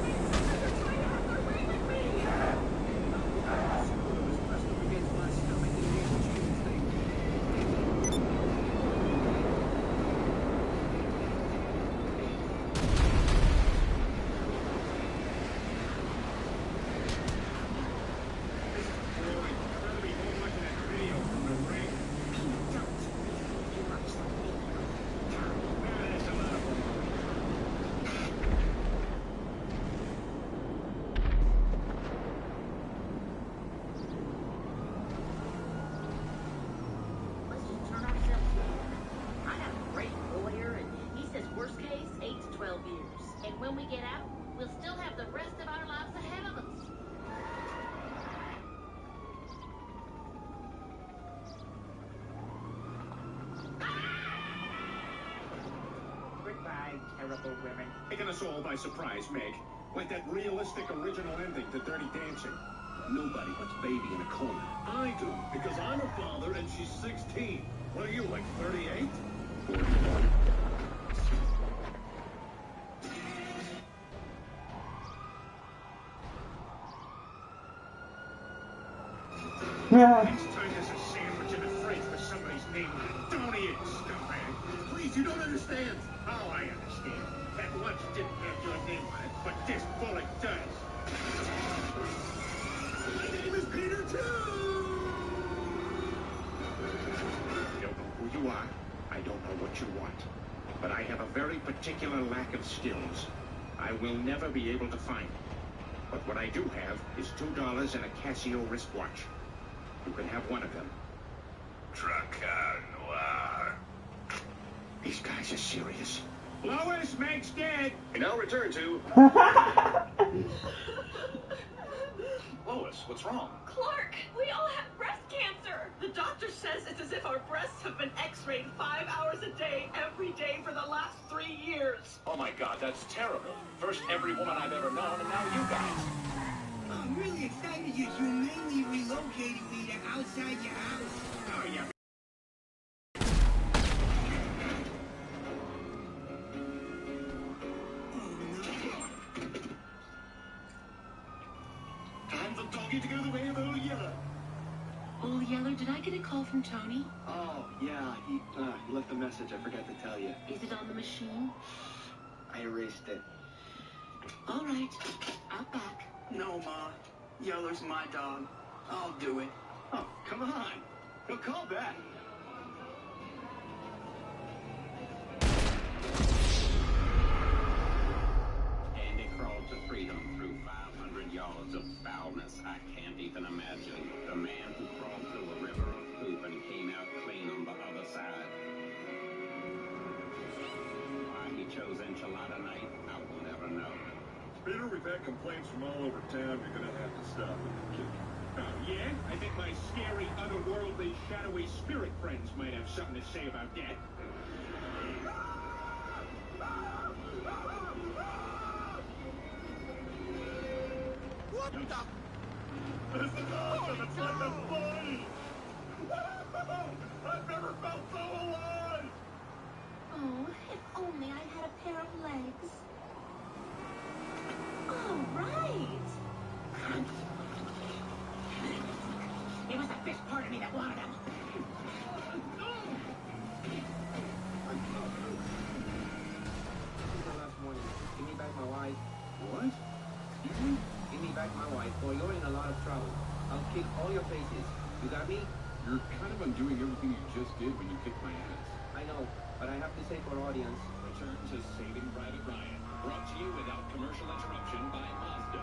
Speaker 13: When we get out, we'll still have the rest of our lives ahead of us.
Speaker 9: Goodbye, terrible women.
Speaker 14: Taking us all by surprise, Meg. Like that realistic original ending to Dirty Dancing. Nobody puts baby in a corner. I do, because I'm a father and she's 16. What are you, like 38? 41. Next time there's a sandwich in the fridge with somebody's name on it, don't eat it, scumbag. Please, you don't understand. Oh, I understand. That lunch didn't have your name on it, but this bullet does. My name is Peter, too! I don't know who you are. I don't know what you want. But I have a very particular lack of skills. I will never be able to find it. But what I do have is $2 and a Casio wristwatch. You can have one of them. Tracker Noir. These guys are serious. Lois, Meg's dead. We now return to...
Speaker 10: Lois, what's wrong?
Speaker 2: Clark, we all have breast cancer. The doctor says it's as if our breasts have been x-rayed 5 hours a day, every day for the last 3 years.
Speaker 10: Oh my God, that's terrible. First every woman I've ever known, and now you guys.
Speaker 9: I'm really excited you're humanely relocating me to outside your house.
Speaker 14: Oh, yeah. Time for Doggy to go the way of Old Yeller.
Speaker 15: Old Yeller, did I get a call from Tony?
Speaker 12: Oh, yeah, he left a message. I forgot to tell you.
Speaker 15: Is it on the machine?
Speaker 12: I erased it.
Speaker 15: All right, out back.
Speaker 9: No, Ma. Yeller's my dog. I'll do it.
Speaker 14: Oh, come on. He'll call back.
Speaker 16: And they crawled to freedom through 500 yards of foulness I can't even imagine. The man who crawled through a river of poop and came out clean on the other side. Why he chose enchilada night, I will never know.
Speaker 14: Peter, we've had complaints from all over town. You're gonna have to stop with the kid. Oh, yeah? I think my scary, otherworldly, shadowy spirit friends might have something to say about that.
Speaker 9: What the?
Speaker 14: This is awesome! It's like a play! I've never felt so alive!
Speaker 15: Oh, if only I had a pair of legs. All right.
Speaker 9: It was the fish part of me that wanted him.
Speaker 12: Last morning, give me back my wife.
Speaker 14: What?
Speaker 12: You? Give me back my wife, or you're in a lot of trouble. I'll kick all your faces. You got me?
Speaker 14: You're kind of undoing everything you just did when you kicked my ass.
Speaker 12: I know, but I have to say for audience.
Speaker 14: Return to Saving Private Ryan. Brought to you without commercial interruption by Mazda.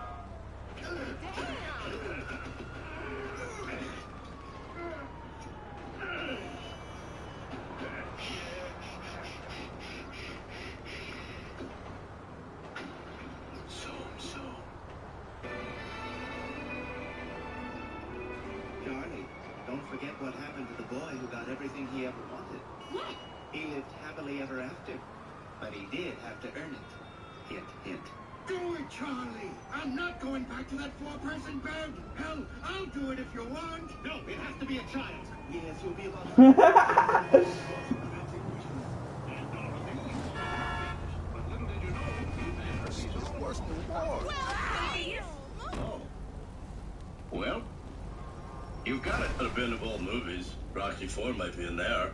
Speaker 8: Charlie, don't forget what happened to the boy who got everything he ever wanted.
Speaker 9: What?
Speaker 8: He lived happily ever after, but he did have to earn it. Hint, hint.
Speaker 9: Do it, Charlie. I'm not going back to that four-person bed. Hell, I'll do it if you want.
Speaker 14: No, it has to be a child.
Speaker 8: Yes, you'll be about
Speaker 17: Well, you've got it. Could have been of all movies. Rocky IV might be in there.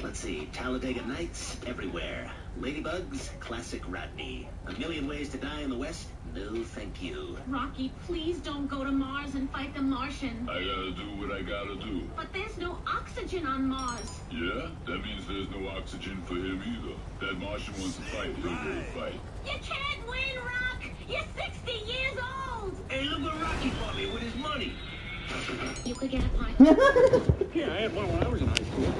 Speaker 8: Let's see, Talladega Nights, everywhere. Ladybugs, classic Rodney. A Million Ways to Die in the West, no thank you.
Speaker 15: Rocky, please don't go to Mars and fight the Martian.
Speaker 17: I gotta do what I gotta do.
Speaker 15: But there's no oxygen on Mars.
Speaker 17: Yeah? That means there's no oxygen for him either. That Martian wants to fight, he'll go fight.
Speaker 15: You can't win, Rock! You're 60 years old!
Speaker 17: Hey, look what Rocky bought me with his money.
Speaker 15: You could get a pint.
Speaker 14: Yeah, I had one when I was in high school.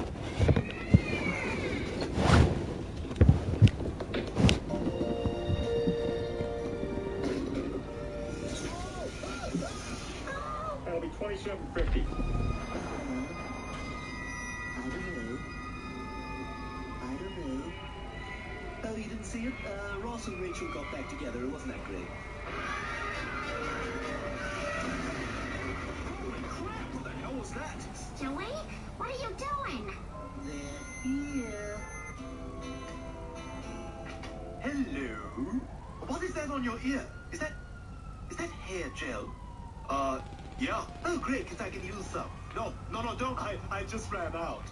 Speaker 18: see it? Ross and Rachel got back together. It wasn't that great. Holy crap! What the hell was that?
Speaker 15: Joey, what are you doing?
Speaker 18: They're here. Hello? What is that on your ear? Is that hair gel? Yeah. Oh, great, because I can use some. No, don't. I just ran out.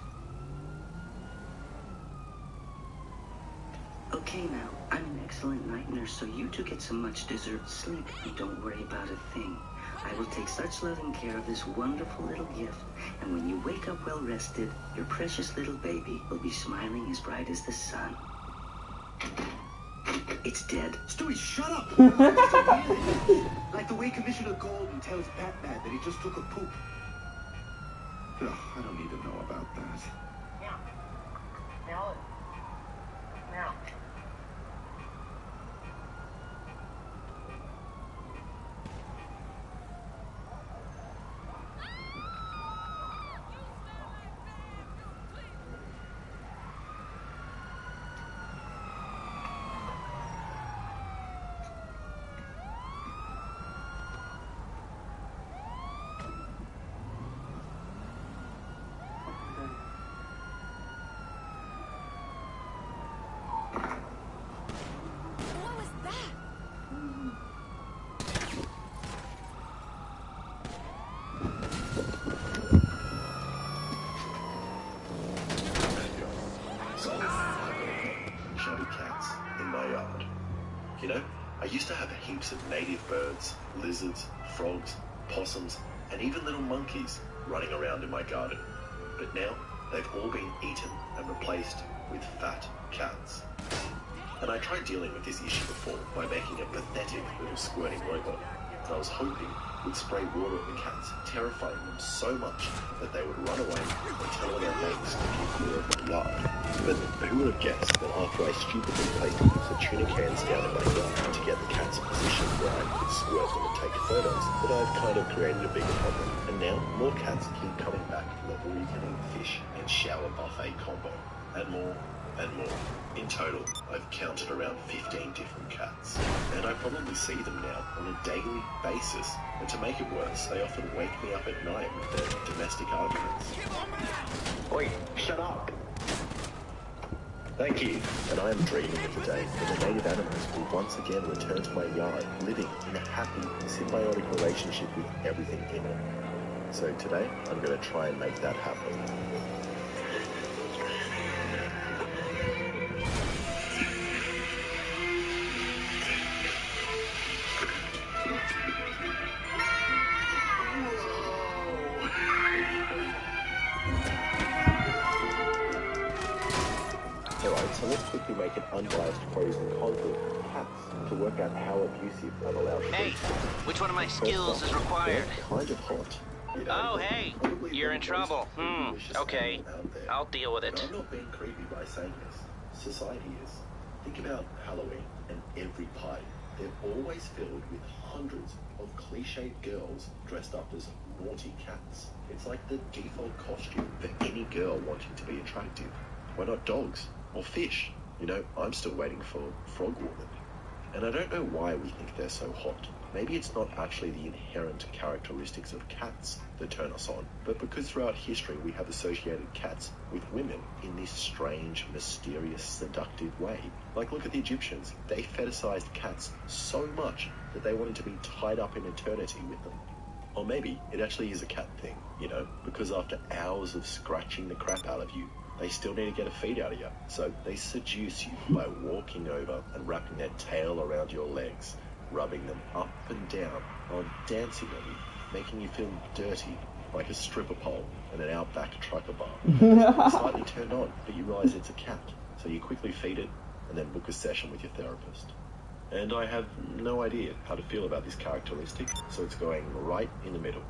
Speaker 19: Okay, now, I'm an excellent night nurse, so you two get some much-deserved sleep and don't worry about a thing. I will take such loving care of this wonderful little gift, and when you wake up well-rested, your precious little baby will be smiling as bright as the sun. It's dead.
Speaker 18: Stewie, shut up! Like the way Commissioner Gordon tells Batman that he just took a poop.
Speaker 8: Ugh, I don't need to know about that.
Speaker 2: Now.
Speaker 17: You know, I used to have heaps of native birds, lizards, frogs, possums, and even little monkeys running around in my garden. But now, they've all been eaten and replaced with fat cats. And I tried dealing with this issue before by making a pathetic little squirting robot. And I was hoping it would spray water at the cats, terrifying them so much that they would run away and tell their mates to keep clear of my yard. But who would have guessed that after I stupidly placed the tuna cans down in my yard to get the cats positioned where I could squirt them and take photos, that I've kind of created a bigger problem. And now, more cats keep coming back for the all-you-can-eat fish and shower buffet combo. And more. And more. In total, I've counted around 15 different cats. And I probably see them now on a daily basis. And to make it worse, they often wake me up at night with their domestic arguments. Oi, shut up! Thank you. And I am dreaming of the day when the native animals will once again return to my yard, living in a happy, symbiotic relationship with everything in it. So today, I'm going to try and make that happen. Alright, so let's quickly make an unbiased pros and cons of cats to work out how abusive I'm allowed to be.
Speaker 20: Hey, which one of my skills is required?
Speaker 17: They're kind of hot. You know,
Speaker 20: Oh, hey, you're in trouble. Okay, I'll deal with it.
Speaker 17: I'm not being creepy by saying this. Society is. Think about Halloween and every party. They're always filled with hundreds of cliched girls dressed up as naughty cats. It's like the default costume for any girl wanting to be attractive. Why not dogs? Or fish? You know, I'm still waiting for frog woman. And I don't know why we think they're so hot. Maybe it's not actually the inherent characteristics of cats that turn us on, but because throughout history we have associated cats with women in this strange, mysterious, seductive way. Like, look at the Egyptians. They fetishized cats so much that they wanted to be tied up in eternity with them. Or maybe it actually is a cat thing, you know, because after hours of scratching the crap out of you, they still need to get a feed out of you. So they seduce you by walking over and wrapping their tail around your legs, rubbing them up and down, or dancing on you, making you feel dirty, like a stripper pole in an outback trucker bar. You're slightly turned on, but you realize it's a cat, so you quickly feed it, and then book a session with your therapist. And I have no idea how to feel about this characteristic, so it's going right in the middle.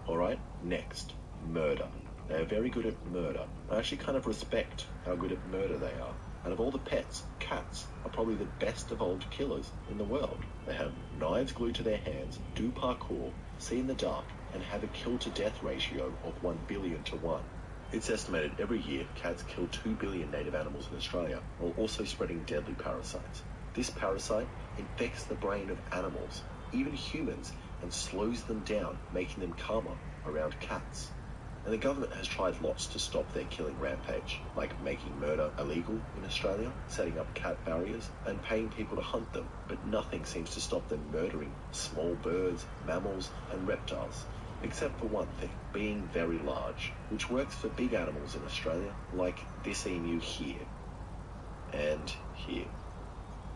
Speaker 17: Alright, next, murder. They are very good at murder. I actually kind of respect how good at murder they are. And of all the pets, cats are probably the best evolved killers in the world. They have knives glued to their hands, do parkour, see in the dark, and have a kill-to-death ratio of 1 billion to 1. It's estimated every year cats kill 2 billion native animals in Australia while also spreading deadly parasites. This parasite infects the brain of animals, even humans, and slows them down, making them calmer around cats. And the government has tried lots to stop their killing rampage, like making murder illegal in Australia, setting up cat barriers, and paying people to hunt them, but nothing seems to stop them murdering small birds, mammals, and reptiles. Except for one thing, being very large, which works for big animals in Australia, like this emu here, and here.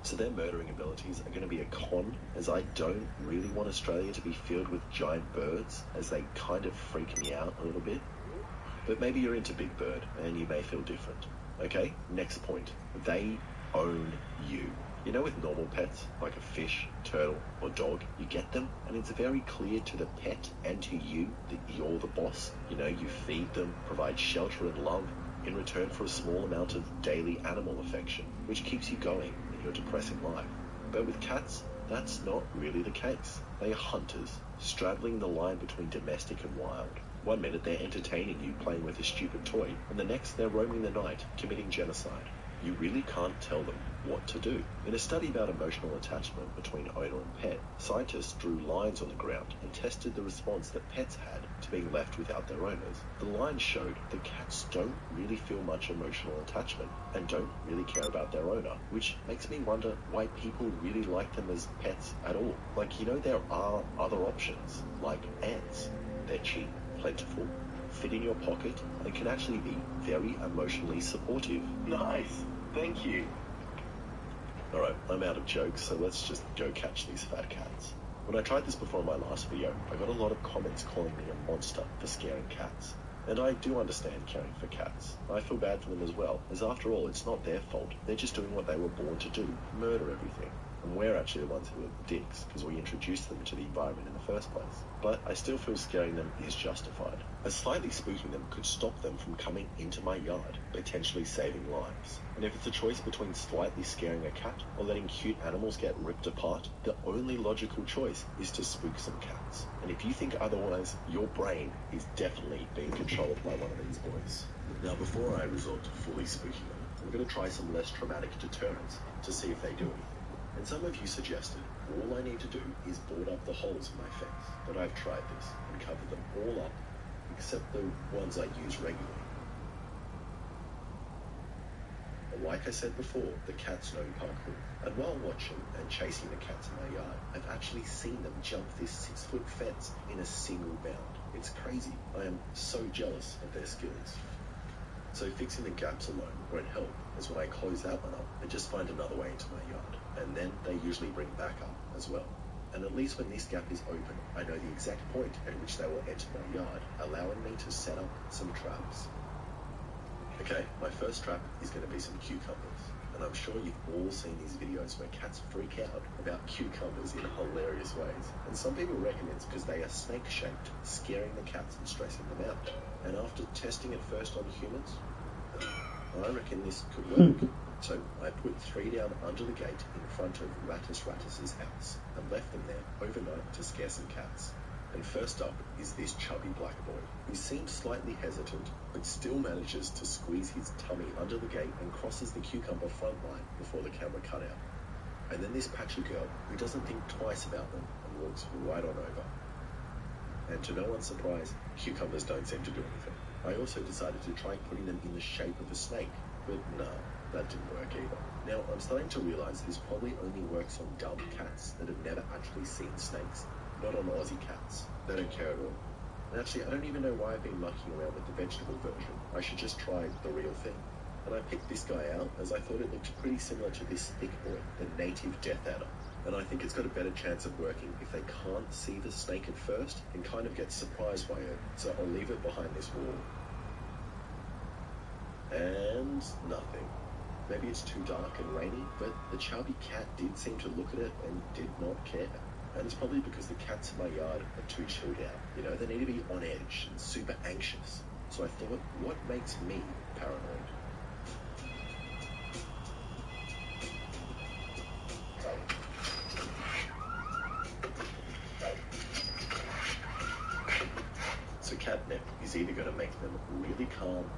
Speaker 17: So their murdering abilities are going to be a con, as I don't really want Australia to be filled with giant birds, as they kind of freak me out a little bit. But maybe you're into Big Bird, and you may feel different. Okay, next point. They own you. You know, with normal pets, like a fish, turtle, or dog, you get them, and it's very clear to the pet and to you that you're the boss. You know, you feed them, provide shelter and love, in return for a small amount of daily animal affection, which keeps you going in your depressing life. But with cats, that's not really the case. They are hunters, straddling the line between domestic and wild. One minute they're entertaining you playing with a stupid toy, and the next they're roaming the night, committing genocide. You really can't tell them what to do. In a study about emotional attachment between owner and pet, scientists drew lines on the ground and tested the response that pets had to being left without their owners. The lines showed that cats don't really feel much emotional attachment and don't really care about their owner, which makes me wonder why people really like them as pets at all. Like, you know, there are other options, like ants. They're cheap, plentiful, fit in your pocket, and can actually be very emotionally supportive. Nice! Thank you. Alright, I'm out of jokes, so let's just go catch these fat cats. When I tried this before in my last video, I got a lot of comments calling me a monster for scaring cats. And I do understand caring for cats. I feel bad for them as well, as after all, it's not their fault. They're just doing what they were born to do, murder everything. And we're actually the ones who are the dicks, because we introduced them to the environment in the first place. But I still feel scaring them is justified, as slightly spooking them could stop them from coming into my yard, potentially saving lives. And if it's a choice between slightly scaring a cat or letting cute animals get ripped apart, the only logical choice is to spook some cats. And if you think otherwise, your brain is definitely being controlled by one of these boys. Now, before I resort to fully spooking them, I'm going to try some less traumatic deterrents to see if they do anything. And some of you suggested all I need to do is board up the holes in my fence, but I've tried this and covered them all up, except the ones I use regularly. And like I said before, the cats know parkour, and while watching and chasing the cats in my yard, I've actually seen them jump this 6-foot fence in a single bound. It's crazy. I am so jealous of their skills. So fixing the gaps alone won't help, as when I close that one up, I just find another way into my yard, and then they usually bring back up as well. And at least when this gap is open, I know the exact point at which they will enter my yard, allowing me to set up some traps. Okay, my first trap is going to be some cucumbers, and I'm sure you've all seen these videos where cats freak out about cucumbers in hilarious ways, and some people reckon it's because they are snake-shaped, scaring the cats and stressing them out. And after testing it first on humans, I reckon this could work. So I put 3 down under the gate in front of Rattus's house and left them there overnight to scare some cats. And first up is this chubby black boy, who seems slightly hesitant, but still manages to squeeze his tummy under the gate and crosses the cucumber front line before the camera cut out. And then this patchy girl, who doesn't think twice about them and walks right on over. And to no one's surprise, cucumbers don't seem to do anything. I also decided to try putting them in the shape of a snake, but no, that didn't work either. Now, I'm starting to realize this probably only works on dumb cats that have never actually seen snakes, not on Aussie cats. They don't care at all. And actually, I don't even know why I've been mucking around with the vegetable version. I should just try the real thing. And I picked this guy out as I thought it looked pretty similar to this thick boy, the native death adder. And I think it's got a better chance of working if they can't see the snake at first and kind of get surprised by it. So I'll leave it behind this wall. And nothing. Maybe it's too dark and rainy, but the chubby cat did seem to look at it and did not care. And it's probably because the cats in my yard are too chilled out. You know, they need to be on edge and super anxious. So I thought, what makes me paranoid? So Catnip is either going to make them really calm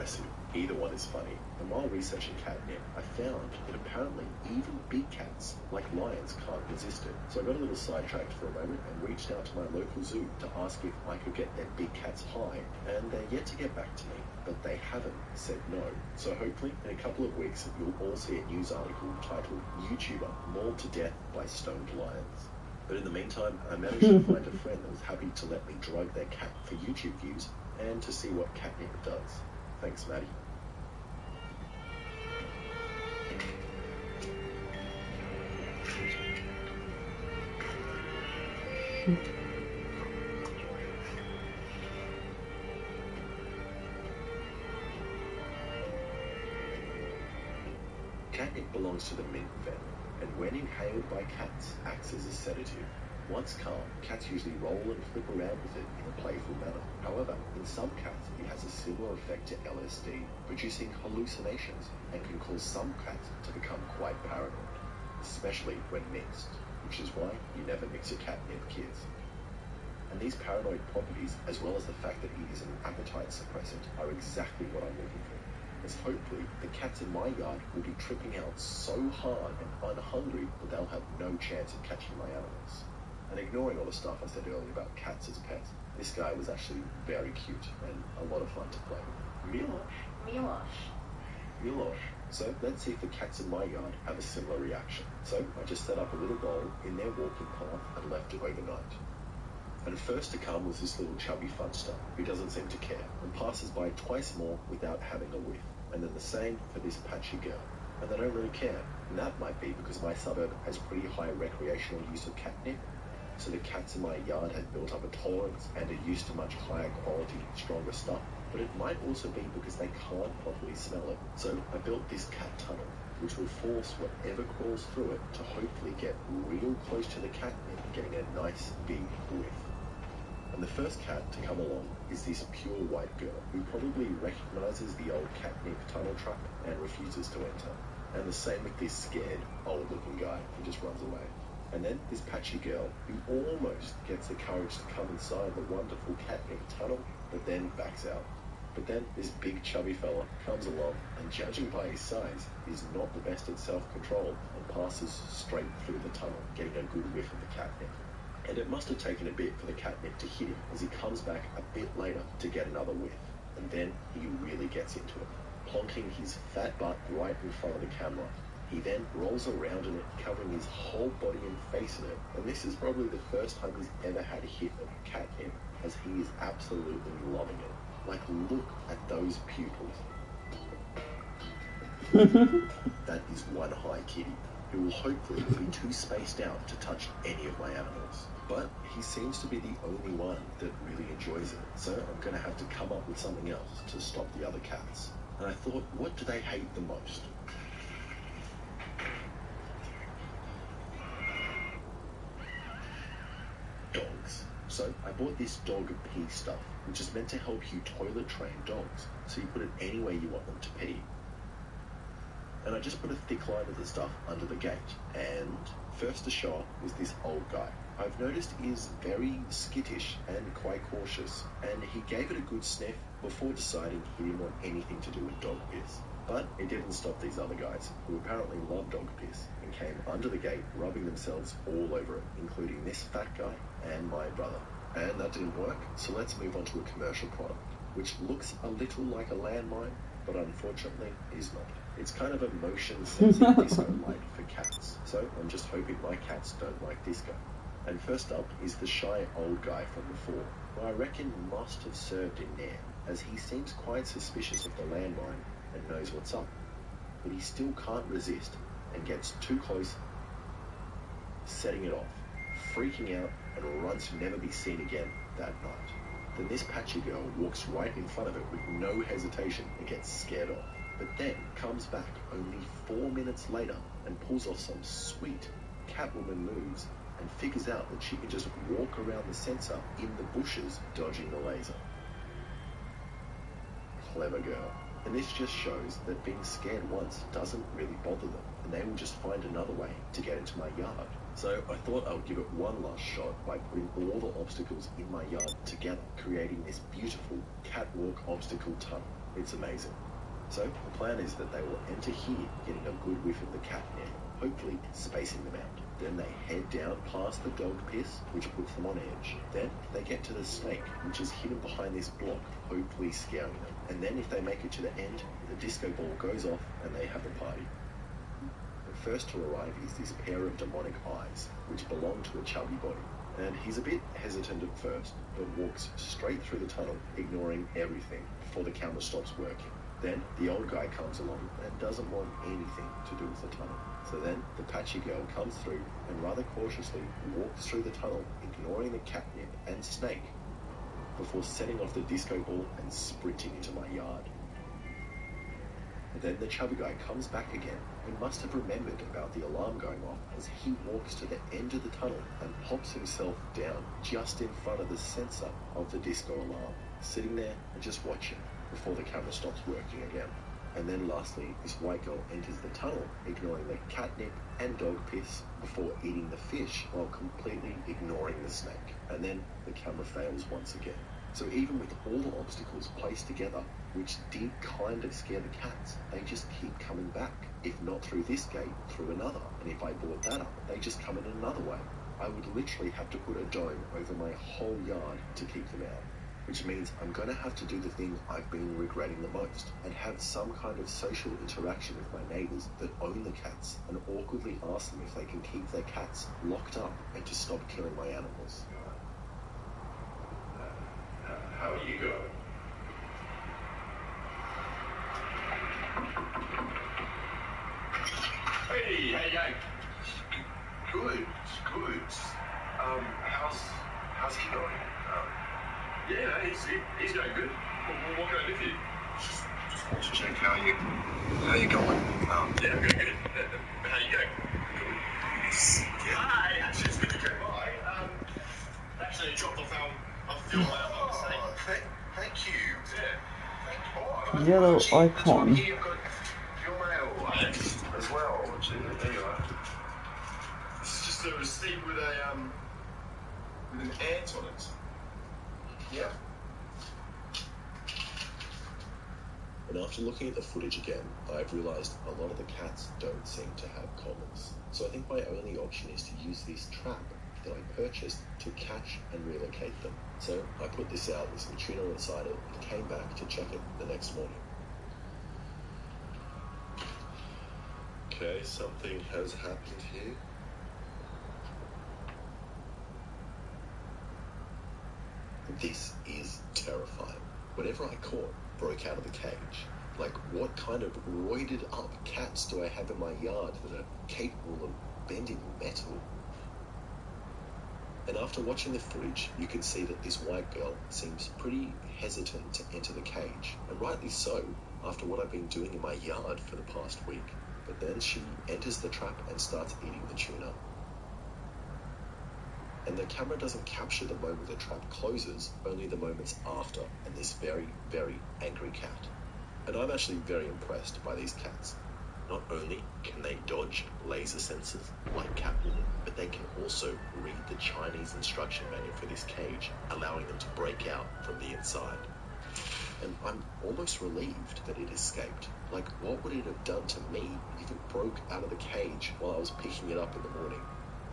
Speaker 17: aggressive. Either one is funny. And while researching catnip, I found that apparently even big cats, like lions, can't resist it. So I got a little sidetracked for a moment and reached out to my local zoo to ask if I could get their big cats high, and they're yet to get back to me, but they haven't said no. So hopefully in a couple of weeks you'll all see a news article titled "YouTuber Mauled to Death by Stoned Lions." But in the meantime, I managed to find a friend that was happy to let me drug their cat for YouTube views and to see what catnip does. Thanks, Maddie. Catnip belongs to the mint family, and when inhaled by cats, acts as a sedative. Once calm, cats usually roll and flip around with it in a playful manner. However, in some cats, it has a similar effect to LSD, producing hallucinations, and can cause some cats to become quite paranoid, especially when mixed, which is why you never mix your catnip, kids. And these paranoid properties, as well as the fact that it is an appetite suppressant, are exactly what I'm looking for. As hopefully, the cats in my yard will be tripping out so hard and unhungry that they'll have no chance of catching my animals. And ignoring all the stuff I said earlier about cats as pets, this guy was actually very cute and a lot of fun to play with. Milosh. So let's see if the cats in my yard have a similar reaction. So I just set up a little bowl in their walking path and left it overnight. And first to come was this little chubby funster who doesn't seem to care and passes by twice more without having a whiff. And then the same for this patchy girl. And they don't really care. And that might be because my suburb has pretty high recreational use of catnip. So the cats in my yard had built up a tolerance and are used to much higher quality, stronger stuff. But it might also be because they can't properly smell it. So I built this cat tunnel, which will force whatever crawls through it to hopefully get real close to the catnip, getting a nice big whiff. And the first cat to come along is this pure white girl who probably recognizes the old catnip tunnel trap and refuses to enter. And the same with this scared, old-looking guy who just runs away. And then this patchy girl who almost gets the courage to come inside the wonderful catnip tunnel, but then backs out. But then this big chubby fella comes along and, judging by his size, is not the best at self-control and passes straight through the tunnel, getting a good whiff of the catnip. And it must have taken a bit for the catnip to hit him as he comes back a bit later to get another whiff. And then he really gets into it, plonking his fat butt right in front of the camera. He then rolls around in it, covering his whole body and face in it. And this is probably the first time he's ever had a hit of catnip, as he is absolutely loving it. Like, look at those pupils. That is one high kitty, who will hopefully be too spaced out to touch any of my animals. But he seems to be the only one that really enjoys it, so I'm going to have to come up with something else to stop the other cats. And I thought, what do they hate the most? Dogs. So I bought this dog pee stuff, which is meant to help you toilet train dogs, so you put it anywhere you want them to pee. And I just put a thick line of the stuff under the gate. And first to show up was this old guy. I've noticed is very skittish and quite cautious, and he gave it a good sniff before deciding he didn't want anything to do with dog piss. But it didn't stop these other guys, who apparently love dog piss, and came under the gate rubbing themselves all over it, including this fat guy and my brother. And that didn't work, so let's move on to a commercial product, which looks a little like a landmine, but unfortunately is not. It's kind of a motion-sensing disco light for cats, so I'm just hoping my cats don't like disco. And first up is the shy old guy from before, who I reckon must have served in Nairn, as he seems quite suspicious of the landmine and knows what's up. But he still can't resist and gets too close, setting it off, freaking out and runs to never be seen again that night. Then this patchy girl walks right in front of it with no hesitation and gets scared off, but then comes back only 4 minutes later and pulls off some sweet Catwoman moves and figures out that she can just walk around the sensor in the bushes, dodging the laser. Clever girl. And this just shows that being scared once doesn't really bother them, and they will just find another way to get into my yard. So I thought I would give it one last shot by putting all the obstacles in my yard together, creating this beautiful catwalk obstacle tunnel. It's amazing. So the plan is that they will enter here, getting a good whiff of the catnip, hopefully spacing them out. Then they head down past the dog piss, which puts them on edge. Then they get to the snake, which is hidden behind this block, hopefully scaring them. And then if they make it to the end, the disco ball goes off and they have a party. The first to arrive is this pair of demonic eyes, which belong to a chubby body. And he's a bit hesitant at first, but walks straight through the tunnel, ignoring everything, before the camera stops working. Then the old guy comes along and doesn't want anything to do with the tunnel. So then the patchy girl comes through and rather cautiously walks through the tunnel, ignoring the catnip and snake, before setting off the disco ball and sprinting into my yard. Then the chubby guy comes back again and must have remembered about the alarm going off, as he walks to the end of the tunnel and pops himself down just in front of the sensor of the disco alarm, sitting there and just watching before the camera stops working again. And then lastly, this white girl enters the tunnel, ignoring the catnip and dog piss, before eating the fish while completely ignoring the snake. And then the camera fails once again. So even with all the obstacles placed together, which did kind of scare the cats, they just keep coming back. If not through this gate, through another. And if I board that up, they just come in another way. I would literally have to put a dome over my whole yard to keep them out. Which means I'm going to have to do the thing I've been regretting the most, and have some kind of social interaction with my neighbours that own the cats, and awkwardly ask them if they can keep their cats locked up and to stop killing my animals.
Speaker 14: How are you going? Hey, how you going? Good. How's he going? Yeah, he's going good. What can I do for you? Just want to check how you going. Yeah, good. How you going? Good. Yeah. Hi, actually, it's good you came by. Actually, I dropped off our fuel mail by mistake. Thank you. Yeah.
Speaker 1: Yellow icon.
Speaker 14: Here, I've got fuel mail as well. There you are. This is just a receipt with an ant on it. Yeah.
Speaker 17: And after looking at the footage again, I've realised a lot of the cats don't seem to have collars. So I think my only option is to use this trap that I purchased to catch and relocate them. So I put this out with some tuna inside it and came back to check it the next morning. Okay, something has happened here. This is terrifying. Whatever I caught broke out of the cage. Like, what kind of roided up cats do I have in my yard that are capable of bending metal? And after watching the footage, you can see that this white girl seems pretty hesitant to enter the cage, and rightly so, after what I've been doing in my yard for the past week. But then she enters the trap and starts eating the tuna. And the camera doesn't capture the moment the trap closes, only the moments after, and this very, very angry cat. And I'm actually very impressed by these cats. Not only can they dodge laser sensors like Catnip, but they can also read the Chinese instruction manual for this cage, allowing them to break out from the inside. And I'm almost relieved that it escaped. Like, what would it have done to me if it broke out of the cage while I was picking it up in the morning?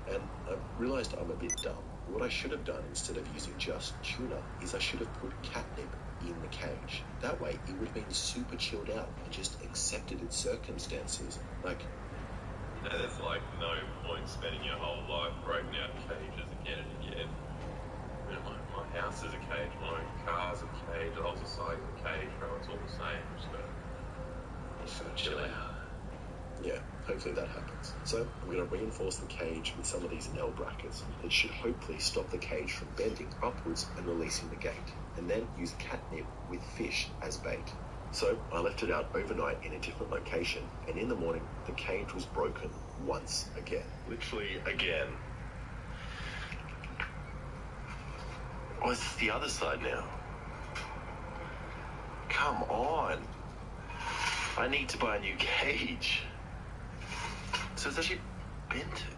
Speaker 17: And I realised I'm a bit dumb. What I should have done instead of using just tuna is I should have put Catnip in the cage. That way it would have been super chilled out and just accepted its circumstances. Like,
Speaker 21: you know, there's like no point spending your whole life breaking out cages again and again. You know, my house is a cage, my car's a cage, the whole society's a cage, bro. It's all the same. Just gotta chill out.
Speaker 17: Yeah, hopefully that happens. So I'm going to reinforce the cage with some of these L brackets that should hopefully stop the cage from bending upwards and releasing the gate, and then use Catnip with fish as bait. So I left it out overnight in a different location, and in the morning the cage was broken once again. Literally again. Oh, it's the other side now. Come on. I need to buy a new cage. So it's actually bent it.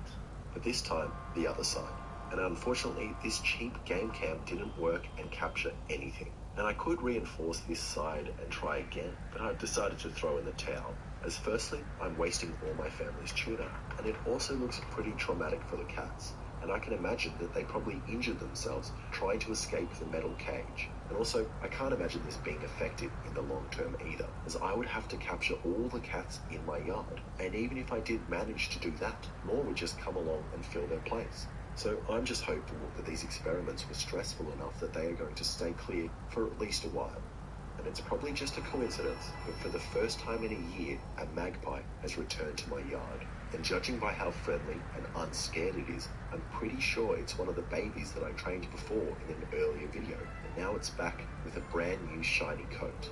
Speaker 17: But this time, the other side. And unfortunately, this cheap game cam didn't work and capture anything. And I could reinforce this side and try again, but I've decided to throw in the towel, as firstly, I'm wasting all my family's tuna, and it also looks pretty traumatic for the cats, and I can imagine that they probably injured themselves trying to escape the metal cage. And also, I can't imagine this being effective in the long term either, as I would have to capture all the cats in my yard, and even if I did manage to do that, more would just come along and fill their place. So I'm just hopeful that these experiments were stressful enough that they are going to stay clear for at least a while. And it's probably just a coincidence, but for the first time in a year, a magpie has returned to my yard. And judging by how friendly and unscared it is, I'm pretty sure it's one of the babies that I trained before in an earlier video, and now it's back with a brand new shiny coat.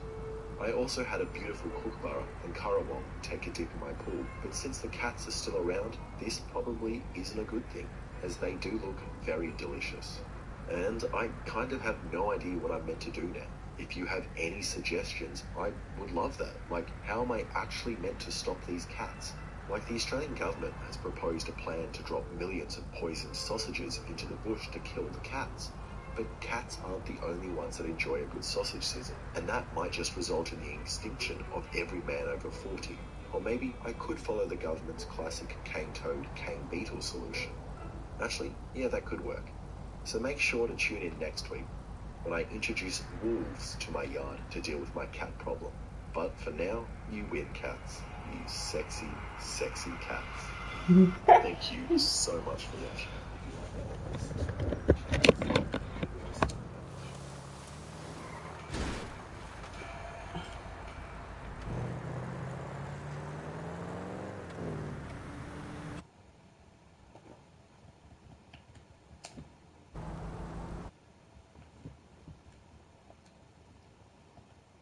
Speaker 17: I also had a beautiful kookaburra and currawong take a dip in my pool, but since the cats are still around, this probably isn't a good thing, as they do look very delicious. And I kind of have no idea what I'm meant to do now. If you have any suggestions, I would love that. Like, how am I actually meant to stop these cats? Like, the Australian government has proposed a plan to drop millions of poisoned sausages into the bush to kill the cats. But cats aren't the only ones that enjoy a good sausage sizzle, and that might just result in the extinction of every man over 40. Or maybe I could follow the government's classic cane toad, cane beetle solution. Actually, yeah, that could work. So make sure to tune in next week when I introduce wolves to my yard to deal with my cat problem. But for now, you win, cats. You sexy, sexy cats. Thank you so much for watching.